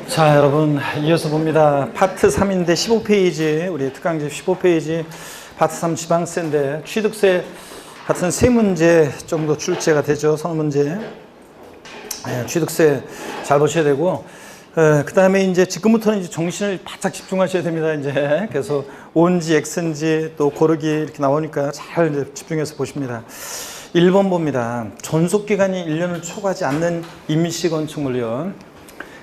자, 여러분 이어서 봅니다. 파트 3인데 15페이지, 우리 특강집 15페이지 파트 3 지방세인데 취득세 같은 세 문제 정도 출제가 되죠. 선문제. 취득세 잘 보셔야 되고, 그 다음에 이제 지금부터는 이제 정신을 바짝 집중하셔야 됩니다. 이제 그래서 O인지 X인지 또 고르기 이렇게 나오니까 잘 이제 집중해서 보십니다. 1번 봅니다. 존속기간이 1년을 초과하지 않는 임시 건축물이요,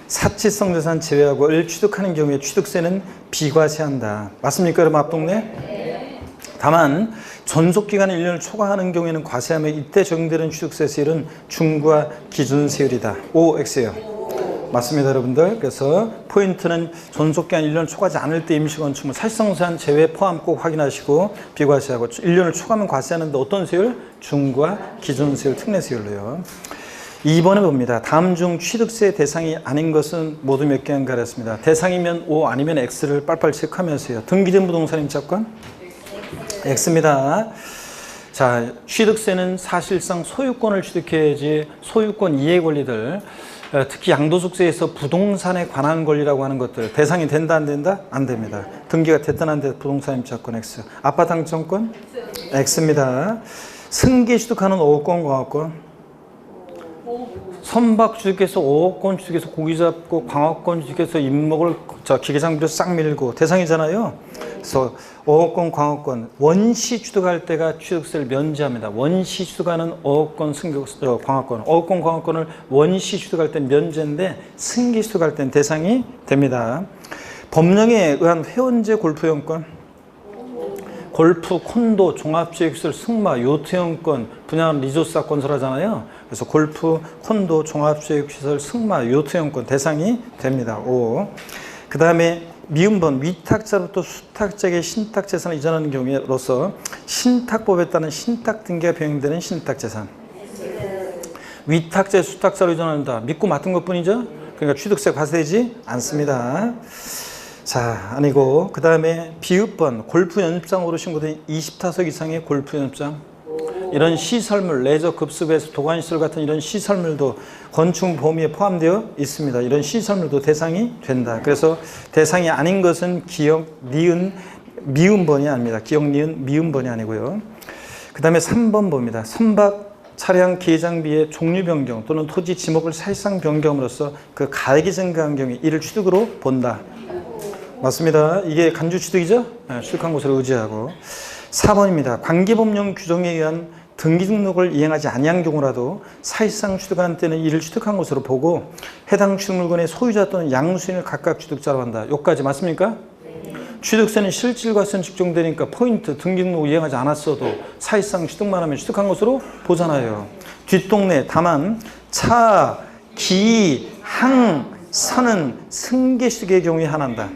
사치성 자산 제외하고 을 취득하는 경우에 취득세는 비과세한다. 맞습니까, 여러분? 앞동네? 네. 다만 존속기간이 1년을 초과하는 경우에는 과세하며 이때 적용되는 취득세 세율은 중과 기준세율이다. OX예요. 맞습니다, 여러분들. 그래서 포인트는 존속기간 1년을 초과하지 않을 때 임시건축물 사실성 자산 제외 포함 꼭 확인하시고 비과세하고 1년을 초과하면 과세하는데 어떤 세율? 중과 기준세율, 특례세율로요. 2번에 봅니다. 다음 중 취득세 대상이 아닌 것은 모두 몇 개인가 그랬습니다. 대상이면 O 아니면 X를 빨빨 체크하면서요. 등기된 부동산 임차권? X입니다. 자, 취득세는 사실상 소유권을 취득해야지 소유권 이해 권리들, 특히 양도소득세에서 부동산에 관한 권리라고 하는 것들 대상이 된다 안 된다? 안 됩니다. 등기가 됐든 안 됐든 부동산 임차권 X. 아파트 당첨권? X입니다. 승계 취득하는 5억권, 광업권? 선박 취득해서 5억권 취득해서 고기 잡고 광업권 취득해서 임목을 기계장비로 싹 밀고 대상이잖아요. 그래서 5억권 광업권 원시 취득할 때가 취득세를 면제합니다. 원시 취득하는 5억권 광업권, 5억권 광업권을 원시 취득할 때 면제인데 승계 취득할 때는 대상이 됩니다. 법령에 의한 회원제 골프이용권, 골프, 콘도, 종합주택시설, 승마, 요트이용권, 분양은 리조스가 건설하잖아요. 그래서 골프, 콘도, 종합주택시설, 승마, 요트이용권 대상이 됩니다. O. 그 다음에 미음번 위탁자로부터 수탁자에게 신탁재산을 이전하는 경우에로서 신탁법에 따른 신탁등기가 병행되는 신탁재산. 위탁자에 수탁자로 이전한다. 믿고 맡은 것뿐이죠. 그러니까 취득세 과세되지 않습니다. 자, 아니고 그 다음에 비읍번 골프 연습장으로 신고된 20타석 이상의 골프 연습장, 이런 시설물, 레저 급습에서 도관시설 같은 이런 시설물도 건축 범위에 포함되어 있습니다. 이런 시설물도 대상이 된다. 그래서 대상이 아닌 것은 기역, 니은, 미음번이 아닙니다. 기역, 니은, 미음번이 아니고요. 그 다음에 3번 봅니다. 선박 차량 기회장비의 종류 변경 또는 토지 지목을 사실상 변경함으로써 그 가액이 증가한 경우에 이를 취득으로 본다. 맞습니다. 이게 간주 취득이죠? 네, 취득한 것을 의지하고. 4번입니다. 관계법령 규정에 의한 등기 등록을 이행하지 아니한 경우라도 사실상 취득한 때는 이를 취득한 것으로 보고 해당 취득물건의 소유자 또는 양수인을 각각 취득자로 한다. 여기까지 맞습니까? 네. 취득세는 실질과세는 측정되니까 포인트 등기 등록을 이행하지 않았어도 사실상 취득만 하면 취득한 것으로 보잖아요. 뒷동네 다만 차, 기, 항, 선은 승계 취득의 경우에 한한다.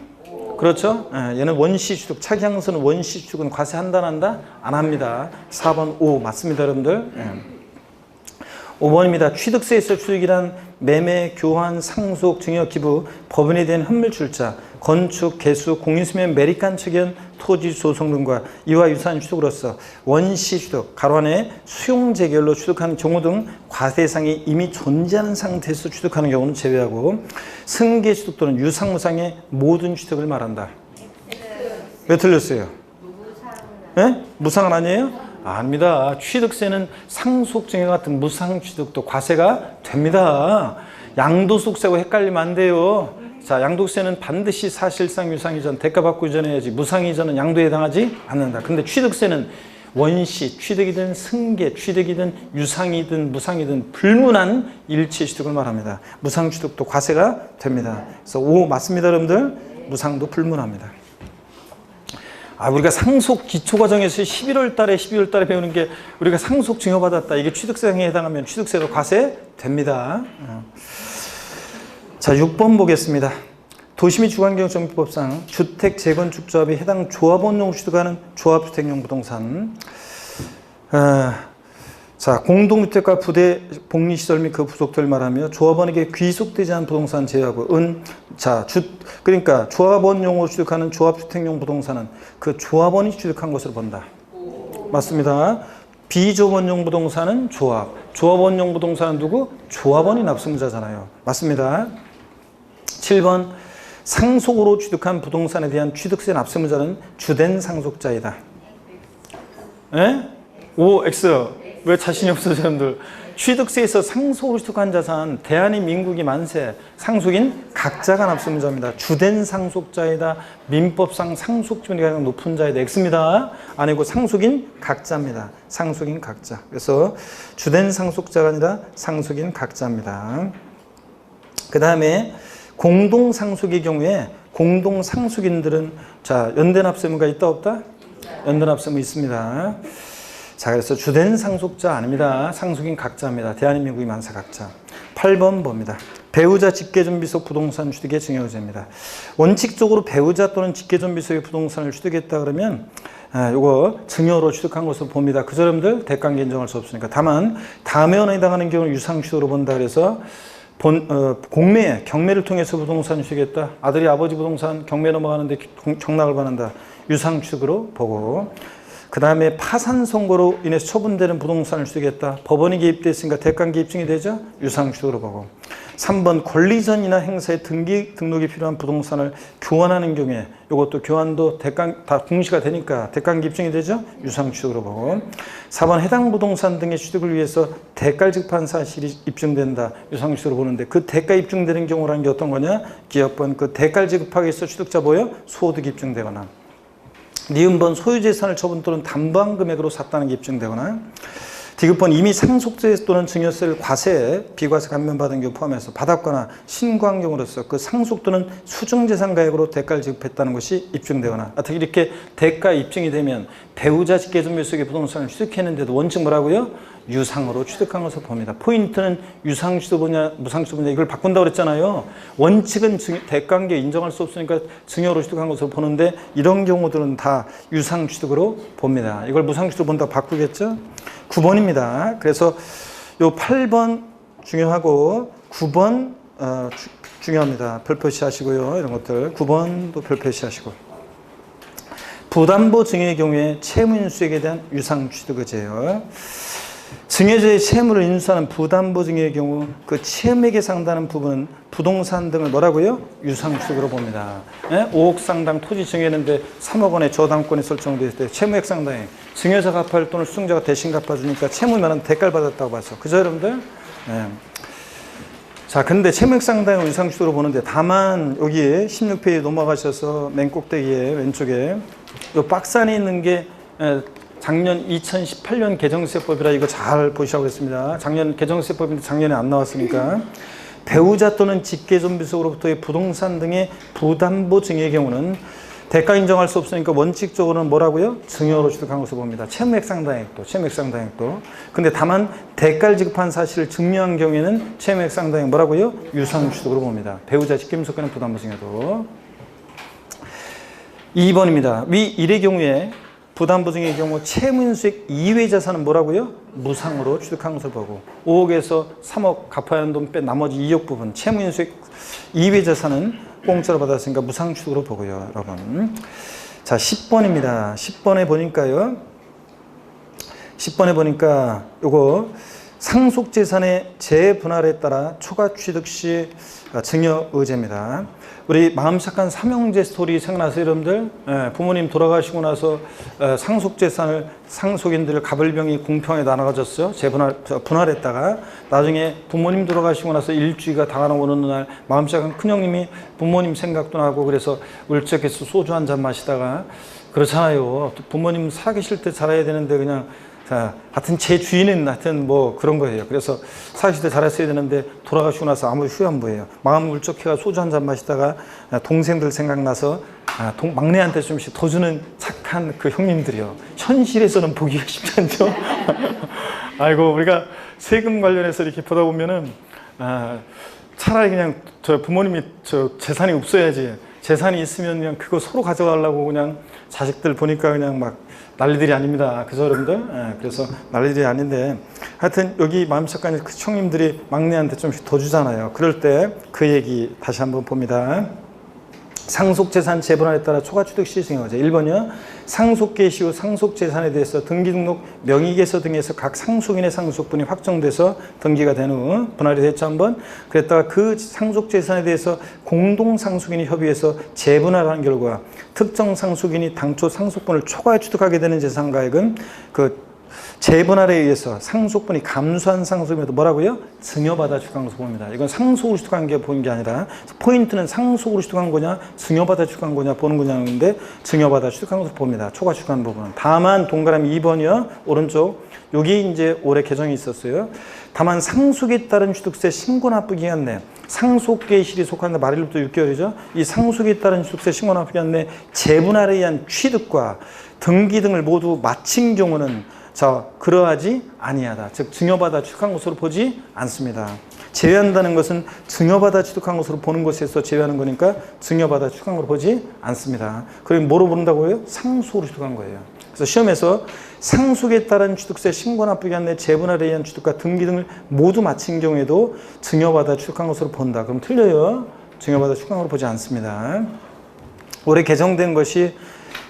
그렇죠? 얘는 원시 취득, 차기향수는 원시 취득은 과세한다, 안 한다? 안 합니다. 4번, 5 맞습니다, 여러분들. 5번입니다. 취득세에서 취득이란 매매, 교환, 상속, 증여, 기부, 법인에 대한 현물 출자, 건축, 개수, 공인수면, 매립간 측연, 토지 조성 등과 이와 유사한 취득으로서 원시 취득, 가로 안에 수용 재결로 취득하는 경우 등 과세상이 이미 존재하는 상태에서 취득하는 경우는 제외하고 승계 취득 또는 유상무상의 모든 취득을 말한다. 왜 틀렸어요? 네? 무상은 아니에요? 아닙니다. 취득세는 상속증여 같은 무상취득도 과세가 됩니다. 양도소득세하고 헷갈리면 안 돼요. 자, 양도세는 반드시 사실상 유상이전, 대가받고 이전해야지 무상이전은 양도에 해당하지 않는다. 근데 취득세는 원시, 취득이든 승계, 취득이든 유상이든 무상이든 불문한 일체 취득을 말합니다. 무상취득도 과세가 됩니다. 그래서 5 맞습니다, 여러분들. 무상도 불문합니다. 우리가 상속 기초과정에서 11월 달에 배우는 게 우리가 상속 증여받았다. 이게 취득세상에 해당하면 취득세도 과세됩니다. 자, 6번 보겠습니다. 도시 및 주관경영정비법상 주택 재건축조합이 해당 조합원용으로 취득하는 조합주택용 부동산. 자, 공동주택과 부대 복리시설 및 그 부속들 말하며 조합원에게 귀속되지 않은 부동산 제외하고 그러니까 조합원용으로 취득하는 조합주택용 부동산은 그 조합원이 취득한 것으로 본다. 맞습니다. 비조합원용 부동산은 조합, 조합원용 부동산은 누구? 조합원이 납세무자잖아요. 맞습니다. 7번 상속으로 취득한 부동산에 대한 취득세 납세무자는 주된 상속자이다. 예? O, X. 왜 자신이 없어, 사람들? 취득세에서 상속으로 취득한 자산, 대한민국이 만세, 상속인 각자가 납세무자입니다. 주된 상속자이다. 민법상 상속지분이 가장 높은 자이다. X입니다. 아니고 상속인 각자입니다. 상속인 각자. 그래서 주된 상속자가 아니라 상속인 각자입니다. 그 다음에 공동상속의 경우에 공동상속인들은 자 연대납세무가 있다 없다? 연대납세무 있습니다. 자, 그래서 주된 상속자 아닙니다. 상속인 각자입니다. 대한민국이 만세 각자. 8번 봅니다. 배우자 직계존비속 부동산 취득의 증여의제입니다. 원칙적으로 배우자 또는 직계존비속의 부동산을 취득했다 그러면 요거 증여로 취득한 것으로 봅니다. 그저 여러분들 대가관계 인정할 수 없으니까. 다만 다매원에 해당하는 경우는 유상취득으로 본다 그래서 공매, 경매를 통해서 부동산 취득했다. 아들이 아버지 부동산 경매 넘어가는데 경락을 받는다. 유상취득으로 보고 그 다음에 파산 선고로 인해서 처분되는 부동산을 취득했다. 법원이 개입됐으니까 대가관계 입증이 되죠. 유상취득으로 보고 3번 권리전이나 행사에 등록이 필요한 부동산을 교환하는 경우에 이것도 교환도 다 공시가 되니까 대가관계 입증이 되죠. 유상취득으로 보고 4번 해당 부동산 등의 취득을 위해서 대가를 지급한 사실이 입증된다. 유상취득으로 보는데 그 대가 입증되는 경우라는 게 어떤 거냐? 기업번 그 대가를 지급하기 위해서 취득자 뭐예요? 소득이 입증되거나 니은번 소유재산을 처분 또는 담보한 금액으로 샀다는 게 입증되거나 디귿번 이미 상속세 또는 증여세를 과세, 비과세 감면받은 경우 포함해서 받았거나 신고한 경우로서 그 상속 또는 수증재산가액으로 대가를 지급했다는 것이 입증되거나 특히 이렇게 대가 입증이 되면 배우자 직계존비속의 부동산을 취득했는데도 원칙 뭐라고요? 유상으로 취득한 것을 봅니다. 포인트는 유상취득이냐 무상취득이냐 이걸 바꾼다고 그랬잖아요. 원칙은 대가관계 인정할 수 없으니까 증여로 취득한 것으로 보는데 이런 경우들은 다 유상취득으로 봅니다. 이걸 무상취득으로 본다고 바꾸겠죠? 9번입니다. 그래서 요 8번 중요하고 9번 중요합니다. 별표시 하시고요. 이런 것들 9번도 별표시 하시고 부담보 증여의 경우에 채무인수에게 대한 유상취득의제예요. 증여자의 채무를 인수하는 부담보 증여의 경우 그 채무액에 상당하는 부분은 부동산 등을 뭐라고요? 유상취득으로 봅니다. 5억 상당 토지 증여했는데 3억 원의 저당권이 설정될 때 채무액 상당히 증여자가 갚아야 할 돈을 수증자가 대신 갚아주니까 채무면은 대가를 받았다고 봐서 그죠 여러분들? 자, 근데 채무액 상당히 유상취득으로 보는데 다만 여기 16페이지 넘어가셔서 맨 꼭대기에 왼쪽에 요 박스 안에 있는 게 작년 2018년 개정세법이라 이거 잘 보시라고 했습니다. 작년 개정세법인데 작년에 안 나왔으니까 배우자 또는 직계존비속으로부터의 부동산 등의 부담보 증여의 경우는 대가 인정할 수 없으니까 원칙적으로는 뭐라고요? 증여로 취득한 것으로 봅니다. 채무액 상당액도, 채무액 상당액도. 근데 다만 대가를 지급한 사실을 증명한 경우에는 채무액 상당액 뭐라고요? 유상취득으로 봅니다. 배우자 직계존비속 간의 부담보 증여도. 2번입니다. 위 1의 경우에 부담보 증여의 경우 채무인수액 이외 자산은 뭐라고요? 무상으로 취득한 것을 보고 5억에서 3억 갚아야 하는 돈 뺀 나머지 2억 부분 채무인수액 이외 자산은 공짜로 받았으니까 무상 취득으로 보고요. 여러분 자 10번입니다. 10번에 보니까요 10번에 보니까 요거 상속재산의 재분할에 따라 초과 취득 시 증여 의제입니다. 우리 마음 착한 삼형제 스토리 생각나세요, 여러분들? 부모님 돌아가시고 나서 상속재산을 상속인들 가불병이 공평하게 나눠가졌어요. 분할했다가 나중에 부모님 돌아가시고 나서 일주기가 다가는 어느 날 마음 착한 큰형님이 부모님 생각도 나고 그래서 울적해서 소주 한 잔 마시다가 그렇잖아요. 부모님 살아계실 때 살아야 되는데 그냥 하여튼 제 주인은 하여튼 뭐 그런 거예요. 그래서 사실 때 잘했어야 되는데 돌아가시고 나서 아무 후회 안 보여요. 마음 울적해가 소주 한 잔 마시다가 동생들 생각나서 막내한테 좀씩 더 주는 착한 그 형님들이요. 현실에서는 보기가 쉽지 않죠. 아이고 우리가 세금 관련해서 이렇게 보다 보면은 차라리 그냥 저 부모님이 저 재산이 없어야지. 재산이 있으면 그냥 그거 서로 가져가려고 그냥 자식들 보니까 그냥 막 난리들이 아닙니다. 그죠, 여러분들? 그래서 난리들이 아닌데 하여튼 여기 마음 착한 그 형님들이 막내한테 좀씩 더 주잖아요. 그럴 때 그 얘기 다시 한번 봅니다. 상속재산 재분할에 따라 초과취득 시행하죠. 1번이요. 상속계 시후 상속재산에 대해서 등기등록 명의계서 등에서 각 상속인의 상속분이 확정돼서 등기가 된 후 분할이 됐죠. 한번. 그랬다가 그 상속재산에 대해서 공동상속인이 협의해서 재분할하는 결과 특정 상속인이 당초 상속분을 초과해 취득하게 되는 재산가액은 그 재분할에 의해서 상속분이 감소한 상속임에도 뭐라고요? 증여받아 취득한 것으로 봅니다. 이건 상속으로 취득한 게 보는 게 아니라 포인트는 상속으로 취득한 거냐 증여받아 취득한 거냐 보는 거냐인데 증여받아 취득한 것으로 봅니다. 초과 취득한 부분은. 다만 동그라미 2번이요. 오른쪽 여기 이제 올해 개정이 있었어요. 다만 상속에 따른 취득세 신고 납부 기간 내 상속계실이 속한다. 말일부터 6개월이죠. 이 상속에 따른 취득세 신고 납부 기간 내 재분할에 의한 취득과 등기 등을 모두 마친 경우는 그러하지 아니하다. 즉 증여받아 취득한 것으로 보지 않습니다. 제외한다는 것은 증여받아 취득한 것으로 보는 것에서 제외하는 거니까 증여받아 취득한 것으로 보지 않습니다. 그럼 뭐로 본다고요? 상속으로 취득한 거예요. 그래서 시험에서 상속에 따른 취득세 신고 납부 기간 내 재분할에 의한 취득과 등기 등을 모두 마친 경우에도 증여받아 취득한 것으로 본다. 그럼 틀려요. 증여받아 취득한 것으로 보지 않습니다. 올해 개정된 것이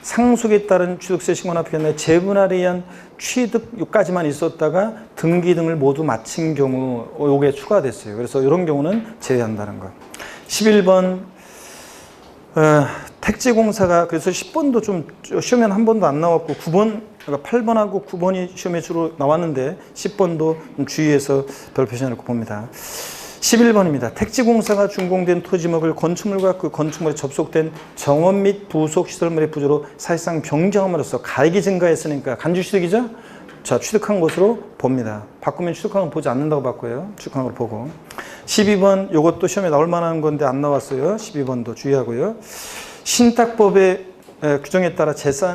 상속에 따른 취득세 신고 납부 기간 내 재분할에 의한 취득까지만 있었다가 등기 등을 모두 마친 경우 요게 추가됐어요. 그래서 이런 경우는 제외한다는 거. 11번 택지공사가 그래서 10번도 좀 시험에 한 번도 안 나왔고 9번 그러니까 8번하고 9번이 시험에 주로 나왔는데 10번도 좀 주의해서 별 표시해놓고 봅니다. 11번입니다. 택지공사가 준공된 토지목을 건축물과 그 건축물에 접속된 정원 및 부속 시설물의 부조로 사실상 변경함으로써 가액이 증가했으니까 간주취득이죠? 자, 취득한 것으로 봅니다. 바꾸면 취득한 건 보지 않는다고 바꿔요. 취득한 걸 보고. 12번 이것도 시험에 나올 만한 건데 안 나왔어요. 12번도 주의하고요. 신탁법의 규정에 따라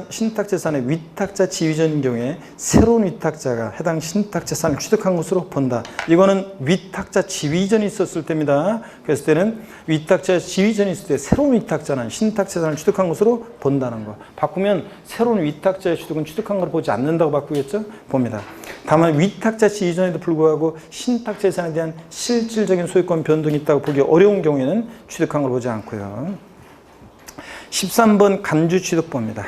신탁재산의 위탁자 지위전인 경우에 새로운 위탁자가 해당 신탁재산을 취득한 것으로 본다. 이거는 위탁자 지위전이 있었을 때입니다. 그랬을 때는 위탁자 지위전이 있을 때 새로운 위탁자는 신탁재산을 취득한 것으로 본다는 거. 바꾸면 새로운 위탁자의 취득은 취득한 걸 보지 않는다고 바꾸겠죠? 봅니다. 다만 위탁자 지위전에도 불구하고 신탁재산에 대한 실질적인 소유권 변동이 있다고 보기 어려운 경우에는 취득한 걸 보지 않고요. 13번 간주취득법입니다.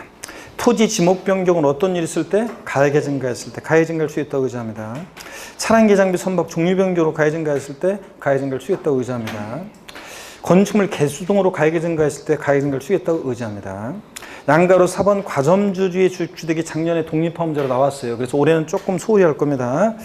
토지 지목 변경은 어떤 일이 있을 때? 가액이 증가했을 때 가액 증가를 취했다고 의지합니다. 차량계 장비 선박 종류 변경으로 가액 증가했을 때 가액 증가를 취했다고 의지합니다. 건축물 개수 등으로 가액이 증가했을 때 가액 증가를 취했다고 의지합니다. 양가로 4번 과점주주의 주식취득이 작년에 독립화문제로 나왔어요. 그래서 올해는 조금 소홀히 할 겁니다.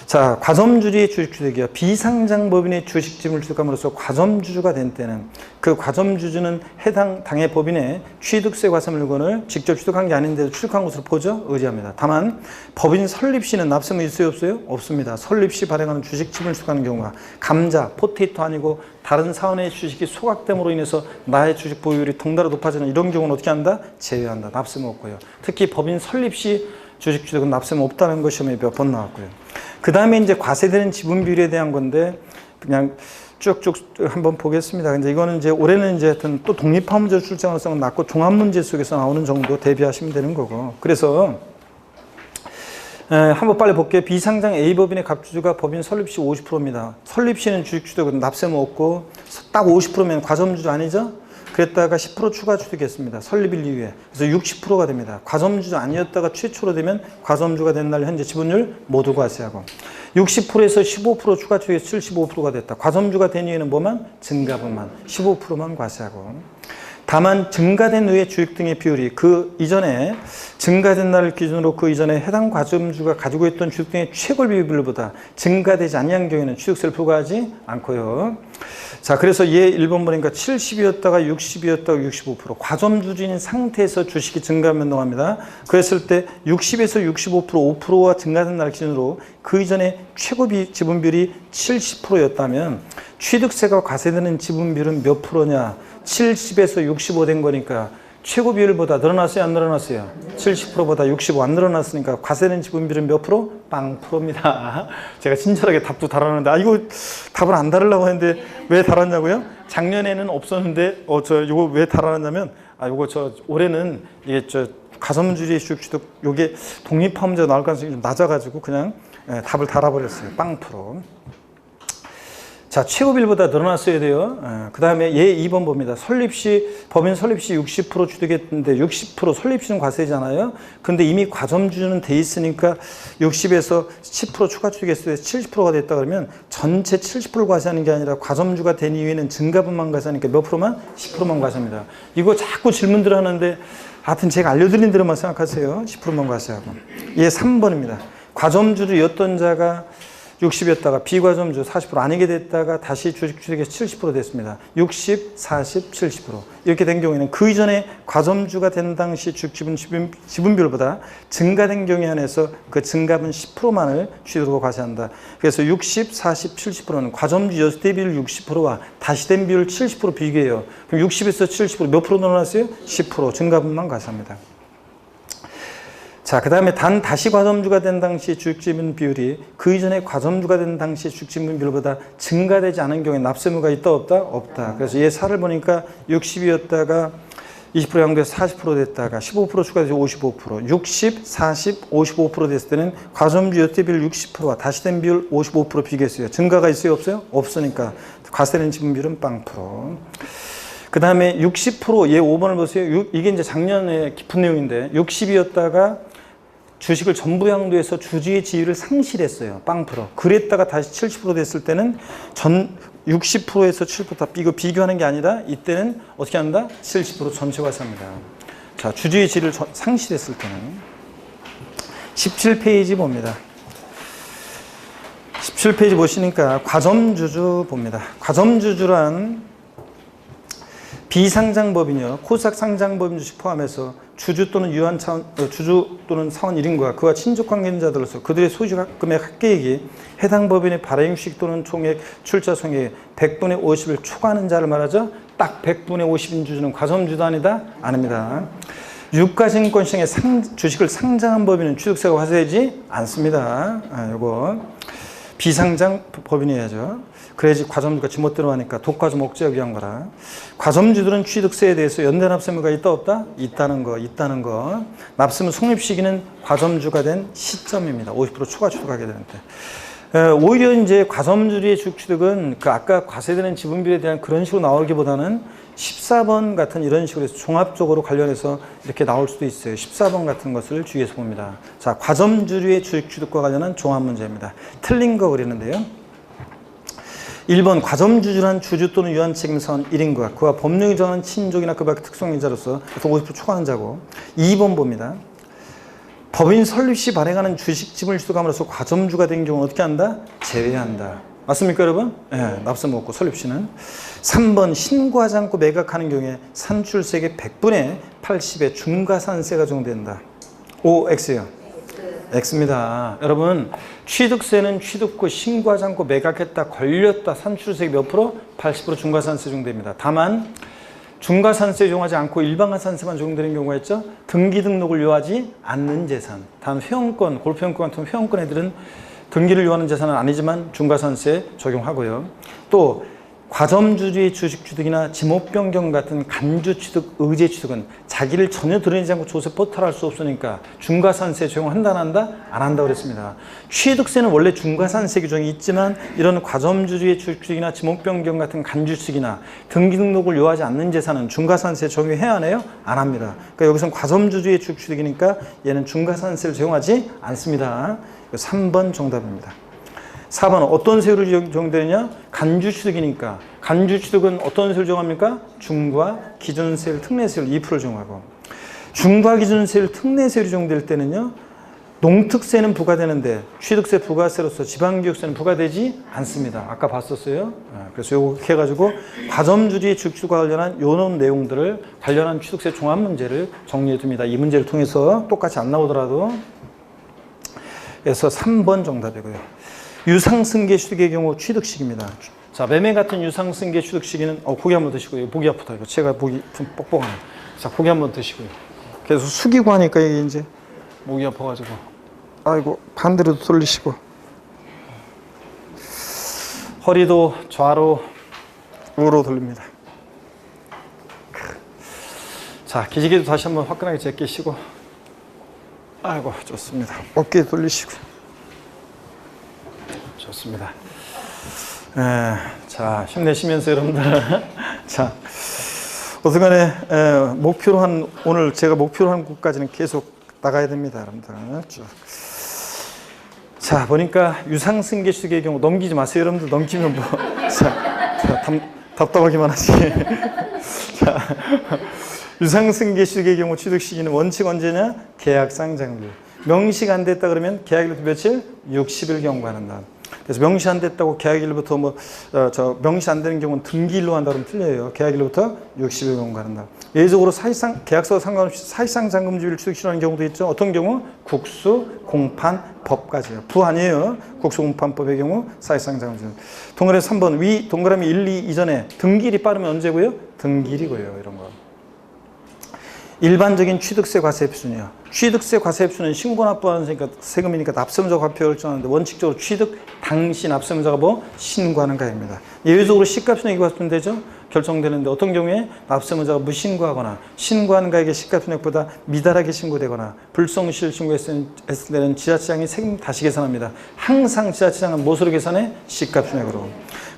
자, 과점주주의 주식취득이요. 비상장법인의 주식지분을 취득함으로써 과점주주가 된 때는 그 과점주주는 해당 당해 법인의 취득세 과세 물건을 직접 취득한 게 아닌데도 취득한 것으로 보죠. 의지합니다. 다만 법인 설립 시는 납세무 있어요? 없어요? 없습니다. 설립 시 발행하는 주식지분을 취득하는 경우가 감자, 포테이토 아니고 다른 사원의 주식이 소각됨으로 인해서 나의 주식 보유율이 덩달아 높아지는 이런 경우는 어떻게 한다? 제외한다. 납세무 없고요. 특히 법인 설립 시 주식 취득은 납세무 없다는 것이 시험에 몇 번 나왔고요. 그 다음에 이제 과세되는 지분 비율에 대한 건데 그냥 쭉쭉 한번 보겠습니다. 근데 이거는 이제 올해는 이제 하여튼 또 독립화 문제 출제 가능성은 낮고 종합 문제 속에서 나오는 정도 대비하시면 되는 거고. 그래서 한번 빨리 볼게요. 비상장 A법인의 갑주주가 법인 설립 시 50%입니다. 설립 시는 주식 취득은 납세무 없고 딱 50%면 과점주주 아니죠? 그랬다가 10% 추가 취득했습니다. 설립일 이후에. 그래서 60%가 됩니다. 과점주주 아니었다가 최초로 되면 과점주가 된 날 현재 지분율 모두 과세하고 60%에서 15% 추가 취득해서 75%가 됐다. 과점주가 된 이후에는 뭐만? 증가분만 15%만 과세하고 다만 증가된 후에 주식 등의 비율이 그 이전에 증가된 날을 기준으로 그 이전에 해당 과점주가 가지고 있던 주식 등의 최고 비율보다 증가되지 아니한 경우에는 취득세를 부과하지 않고요. 자, 그래서 얘 1번 보니까 70이었다가 60이었다가 65% 과점주주인 상태에서 주식이 증가 변동합니다. 그랬을 때 60에서 65% 5%가 증가된 날 기준으로 그 이전에 최고 지분 비율이 70%였다면 취득세가 과세되는 지분 비율은 몇 프로냐? 70에서 65 된 거니까 최고 비율보다 늘어났어요? 안 늘어났어요? 70%보다 65 안 늘어났으니까 과세된 지분 비율은 몇 프로? 0%입니다. 제가 친절하게 답도 달았는데 이거 답을 안 달으려고 했는데 왜 달았냐고요? 작년에는 없었는데 이거 왜 달았냐면 요거 올해는 이게 가점주의 주식 취득 요게 독립화 문제가 나올 가능성이 좀 낮아가지고 그냥 답을 달아버렸어요. 0%. 자, 자, 최고비율보다 늘어났어야 돼요. 그 다음에 얘 2번 봅니다. 법인 설립시 60% 취득했는데 60% 설립시는 과세잖아요. 근데 이미 과점주는 돼 있으니까 60에서 10% 추가 취득했을 때 70%가 됐다 그러면 전체 70%를 과세하는 게 아니라 과점주가 된 이후에는 증가분만 과세하니까 몇 프로만? 10%만 과세합니다. 이거 자꾸 질문들 하는데 하여튼 제가 알려드린 대로만 생각하세요. 10%만 과세하고. 얘 3번입니다. 과점주였던 자가 60이었다가 비과점주 40% 아니게 됐다가 다시 주식 취득에서 70% 됐습니다. 60, 40, 70% 이렇게 된 경우에는 그 이전에 과점주가 된 당시 주식 지분비율보다 증가된 경우에 한해서 그 증가분 10%만을 취득으로 과세한다. 그래서 60, 40, 70%는 과점주였을 때 비율 60%와 다시 된 비율 70% 비교해요. 그럼 60에서 70% 몇 프로 늘어났어요? 10% 증가분만 과세합니다. 자, 그 다음에 다시 과점주가 된 당시 주식지분 비율이 그 이전에 과점주가 된 당시 주식지분 비율보다 증가되지 않은 경우에 납세무가 있다 없다? 없다. 그래서 얘 4를 보니까 60이었다가 20% 양도해서 40% 됐다가 15% 추가돼서 55%, 60, 40, 55% 됐을 때는 과점주 여태 비율 60%와 다시 된 비율 55% 비교했어요. 증가가 있어요 없어요? 없으니까 과세된 지분 비율은 0%. 그 다음에 60%, 얘 5번을 보세요. 이게 이제 작년에 깊은 내용인데 60이었다가 주식을 전부 양도해서 주주의 지위를 상실했어요. 0%. 그랬다가 다시 70% 됐을 때는 60%에서 70% 다 비교하는 게 아니라 이때는 어떻게 한다? 70% 전체 과세합니다. 자, 주주의 지위를 상실했을 때는 17페이지 봅니다. 17페이지 보시니까 과점주주 봅니다. 과점주주란 비상장법인이요. 코스닥 상장법인 주식 포함해서 주주 또는 주주 또는 사원 1인과 그와 친족 관계자들로서 그들의 소유금액 합계액이 해당 법인의 발행 주식 또는 총액, 출자 총액 100분의 50을 초과하는 자를 말하죠. 딱 100분의 50인 주주는 과점주도 아니다? 아닙니다. 유가증권시장에 주식을 상장한 법인은 취득세가 과세되지 않습니다. 요거 비상장 법인이어야죠. 그래야지 과점주가 지멋대로 하니까 독과점 억제하기 위한 거라. 과점주들은 취득세에 대해서 연대 납세무가 있다 없다? 있다는 거. 납세무 성립 시기는 과점주가 된 시점입니다. 50% 추가 취득하게 되는데. 오히려 이제 과점주의 주식 취득은 그 아까 과세되는 지분비율에 대한 그런 식으로 나오기보다는 14번 같은 이런 식으로 해서 종합적으로 관련해서 이렇게 나올 수도 있어요. 14번 같은 것을 주의해서 봅니다. 자, 과점주의 주식 취득과 관련한 종합 문제입니다. 틀린 거 그리는데요. 1번 과점주주란 주주 또는 유한책임사원 1인과 그와 법령이 정한 친족이나 그 밖의 특성인자로서 50% 초과하는 자고 2번 봅니다. 법인 설립 시 발행하는 주식지분을 취득함으로써 과점주가 된 경우는 어떻게 한다? 제외한다. 맞습니까 여러분? 네, 납세무 없고 설립 시는. 3번 신고하지 않고 매각하는 경우에 산출세액의 100분의 80의 중과산세가 적용된다. O, X요. X입니다. 여러분 취득세는 취득 후 신고하지 않고 매각했다 걸렸다 산출세액 몇 프로? 80% 중과산세 적용됩니다. 다만 중과산세 적용하지 않고 일반과산세만 적용되는 경우가 있죠. 등기 등록을 요하지 않는 재산. 단 회원권, 골프회원권 같은 회원권 애들은 등기를 요하는 재산은 아니지만 중과산세 적용하고요. 또 과점주주의 주식 취득이나 지목 변경 같은 간주 취득, 의제 취득은 자기를 전혀 드러내지 않고 조세 포탈할 수 없으니까 중과산세 적용한다 안 한다? 안 한다 그랬습니다. 취득세는 원래 중과산세 규정이 있지만 이런 과점주주의 주식 취득이나 지목 변경 같은 간주 취득이나 등기 등록을 요하지 않는 재산은 중과산세 적용해야 하나요? 안 합니다. 그러니까 여기서는 과점주주의 주식 취득이니까 얘는 중과산세를 적용하지 않습니다. 3번 정답입니다. 4번은 어떤 세율을 적용되느냐? 간주취득이니까 간주취득은 어떤 세율을 적용합니까? 중과 기준세율 특례세율 2%를 적용하고 중과 기준세율 특례세율이 적용될 때는요 농특세는 부과되는데 취득세 부가세로서 지방교육세는 부과되지 않습니다. 아까 봤었어요. 그래서 이렇게 해가지고 과점주주의 주식과 관련한 이런 내용들을 관련한 취득세 종합 문제를 정리해 둡니다. 이 문제를 통해서 똑같이 안 나오더라도 그래서 3번 정답이고요. 유상승계 취득의 경우 취득식입니다. 자, 매매 같은 유상승계 취득 시기는 고기 한번 드시고요. 목이 아프다. 이거 제가 목이 좀 뻑뻑하네. 자, 고기 한번 드시고요. 계속 숙이고 하니까 이게 이제 목이 아파가지고 아이고 반대로 돌리시고 허리도 좌로 우로 돌립니다. 자, 기지개도 다시 한번 화끈하게 제끼시고 아이고 좋습니다. 어깨 돌리시고 좋습니다. 자. 자, 힘내시면서 여러분들. 자, 어쨌간에 오늘 제가 목표로 한 곳까지는 계속 나가야 됩니다, 여러분들. 쭉. 자, 보니까 유상승계수의 경우 넘기지 마세요, 여러분들. 넘기면 뭐, 답답하기만 하지. 자, 유상승계수의 경우 취득 시기는 원칙 언제냐? 계약상 장부. 명시가 안 됐다 그러면 계약일부터 며칠? 60일 경과한다. 그래서 명시 안 됐다고 계약일부터 명시 안 되는 경우는 등기일로 한다 그러면 틀려요. 계약일부터 60일 경과한다. 예외적으로 사실상 계약서와 상관없이 사실상 잔금지비를 취득 싫어하는 경우도 있죠. 어떤 경우? 국수, 공판, 법까지요. 부 아니에요. 국수, 공판법의 경우 사실상 잔금지비. 동그라미 3번 위 동그라미 1, 2 이전에 등기일이 빠르면 언제고요? 등기일이고요. 이런 거. 일반적인 취득세 과세 흡수는요. 취득세 과세 흡수는 신고 납부하는 세금이니까 납세문자 과표 결정하는데 원칙적으로 취득 당시 납세문자가 뭐? 신고하는 가액입니다. 예외적으로 시가순액이 과세는 되죠. 결정되는데 어떤 경우에 납세문자가 무신고하거나 신고하는 가액의 시가순액보다 미달하게 신고되거나 불성실 신고했을 때는 지자체장이 세금 다시 계산합니다. 항상 지자체장은 무엇으로 계산해? 시가순액으로.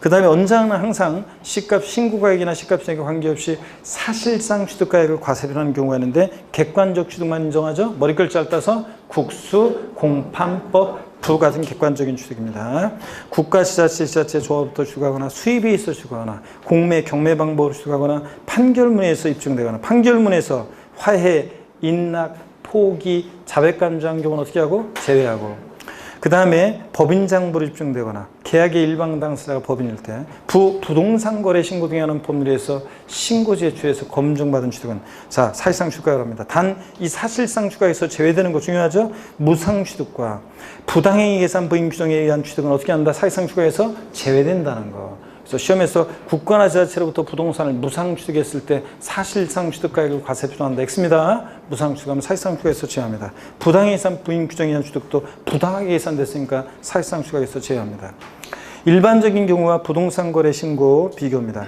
그 다음에 언제나 항상 신고가액이나 시가순액에 관계없이 사실상 취득가액을 과세표하는 경우가 있는데 객관적 취득만 인정하죠. 머리글자 따서 국수, 공판법, 부 같은 객관적인 취득입니다. 국가, 지자체, 조합부터 취득하거나 수입에 있어 취득하거나 공매, 경매 방법으로 취득하거나 판결문에서 입증되거나 판결문에서 화해, 인락, 포기, 자백간주한 경우는 어떻게 하고? 제외하고. 그 다음에 법인장부로 입증되거나 계약의 일방당사자가 법인일 때 부동산 거래 신고 등에 하는 법률에 의해서 신고 제출해서 검증받은 취득은 자 사실상 취득가액을 합니다. 단 이 사실상 취득가액에서 제외되는 거 중요하죠. 무상 취득과 부당행위 계산 부인 규정에 의한 취득은 어떻게 한다? 사실상 취득가액에서 제외된다는 거. 그래서 시험에서 국가나 지자체로부터 부동산을 무상 취득했을 때 사실상 취득가액을 과세 표준한다. X입니다. 무상 취득하면 사실상 취득에서 제외합니다. 부당행위 계산 부인 규정에 의한 취득도 부당하게 계산됐으니까 사실상 취득에서 제외합니다. 일반적인 경우와 부동산 거래 신고 비교입니다.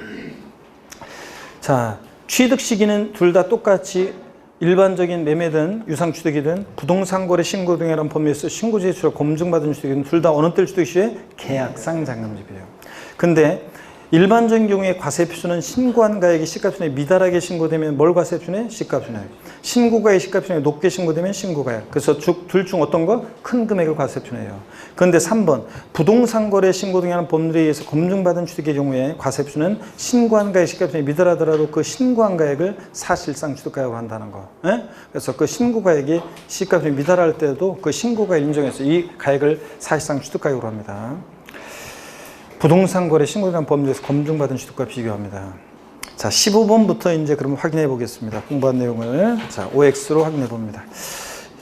자, 취득 시기는 둘 다 똑같이 일반적인 매매든 유상취득이든 부동산 거래 신고 등에 관한 법률에서 신고 제출을 검증받은 취득이든 둘 다 어느 때 취득 시에 계약상 잔금집이에요. 근데 일반적인 경우에 과세 표준은 신고한 가액이 시가순액 미달하게 신고되면 뭘 과세 표준해? 시가순액. 신고가액 시가순액이 높게 신고되면 신고가액. 그래서 둘 중 어떤 거? 큰 금액을 과세 표준해요. 그런데 3번 부동산 거래 신고 등에 하는 법률에 의해서 검증받은 취득의 경우에 과세 표준은 신고한 가액 시가순액이 미달하더라도 그 신고한 가액을 사실상 취득가액으로 한다는 거. 예? 그래서 그 신고가액이 시가순액이 미달할 때도 그 신고가액 인정해서 이 가액을 사실상 취득가액으로 합니다. 부동산 거래 신고에 대한 법률에서 검증받은 취득과 비교합니다. 자, 15번부터 이제 그러면 확인해 보겠습니다. 공부한 내용을. 자, OX로 확인해 봅니다.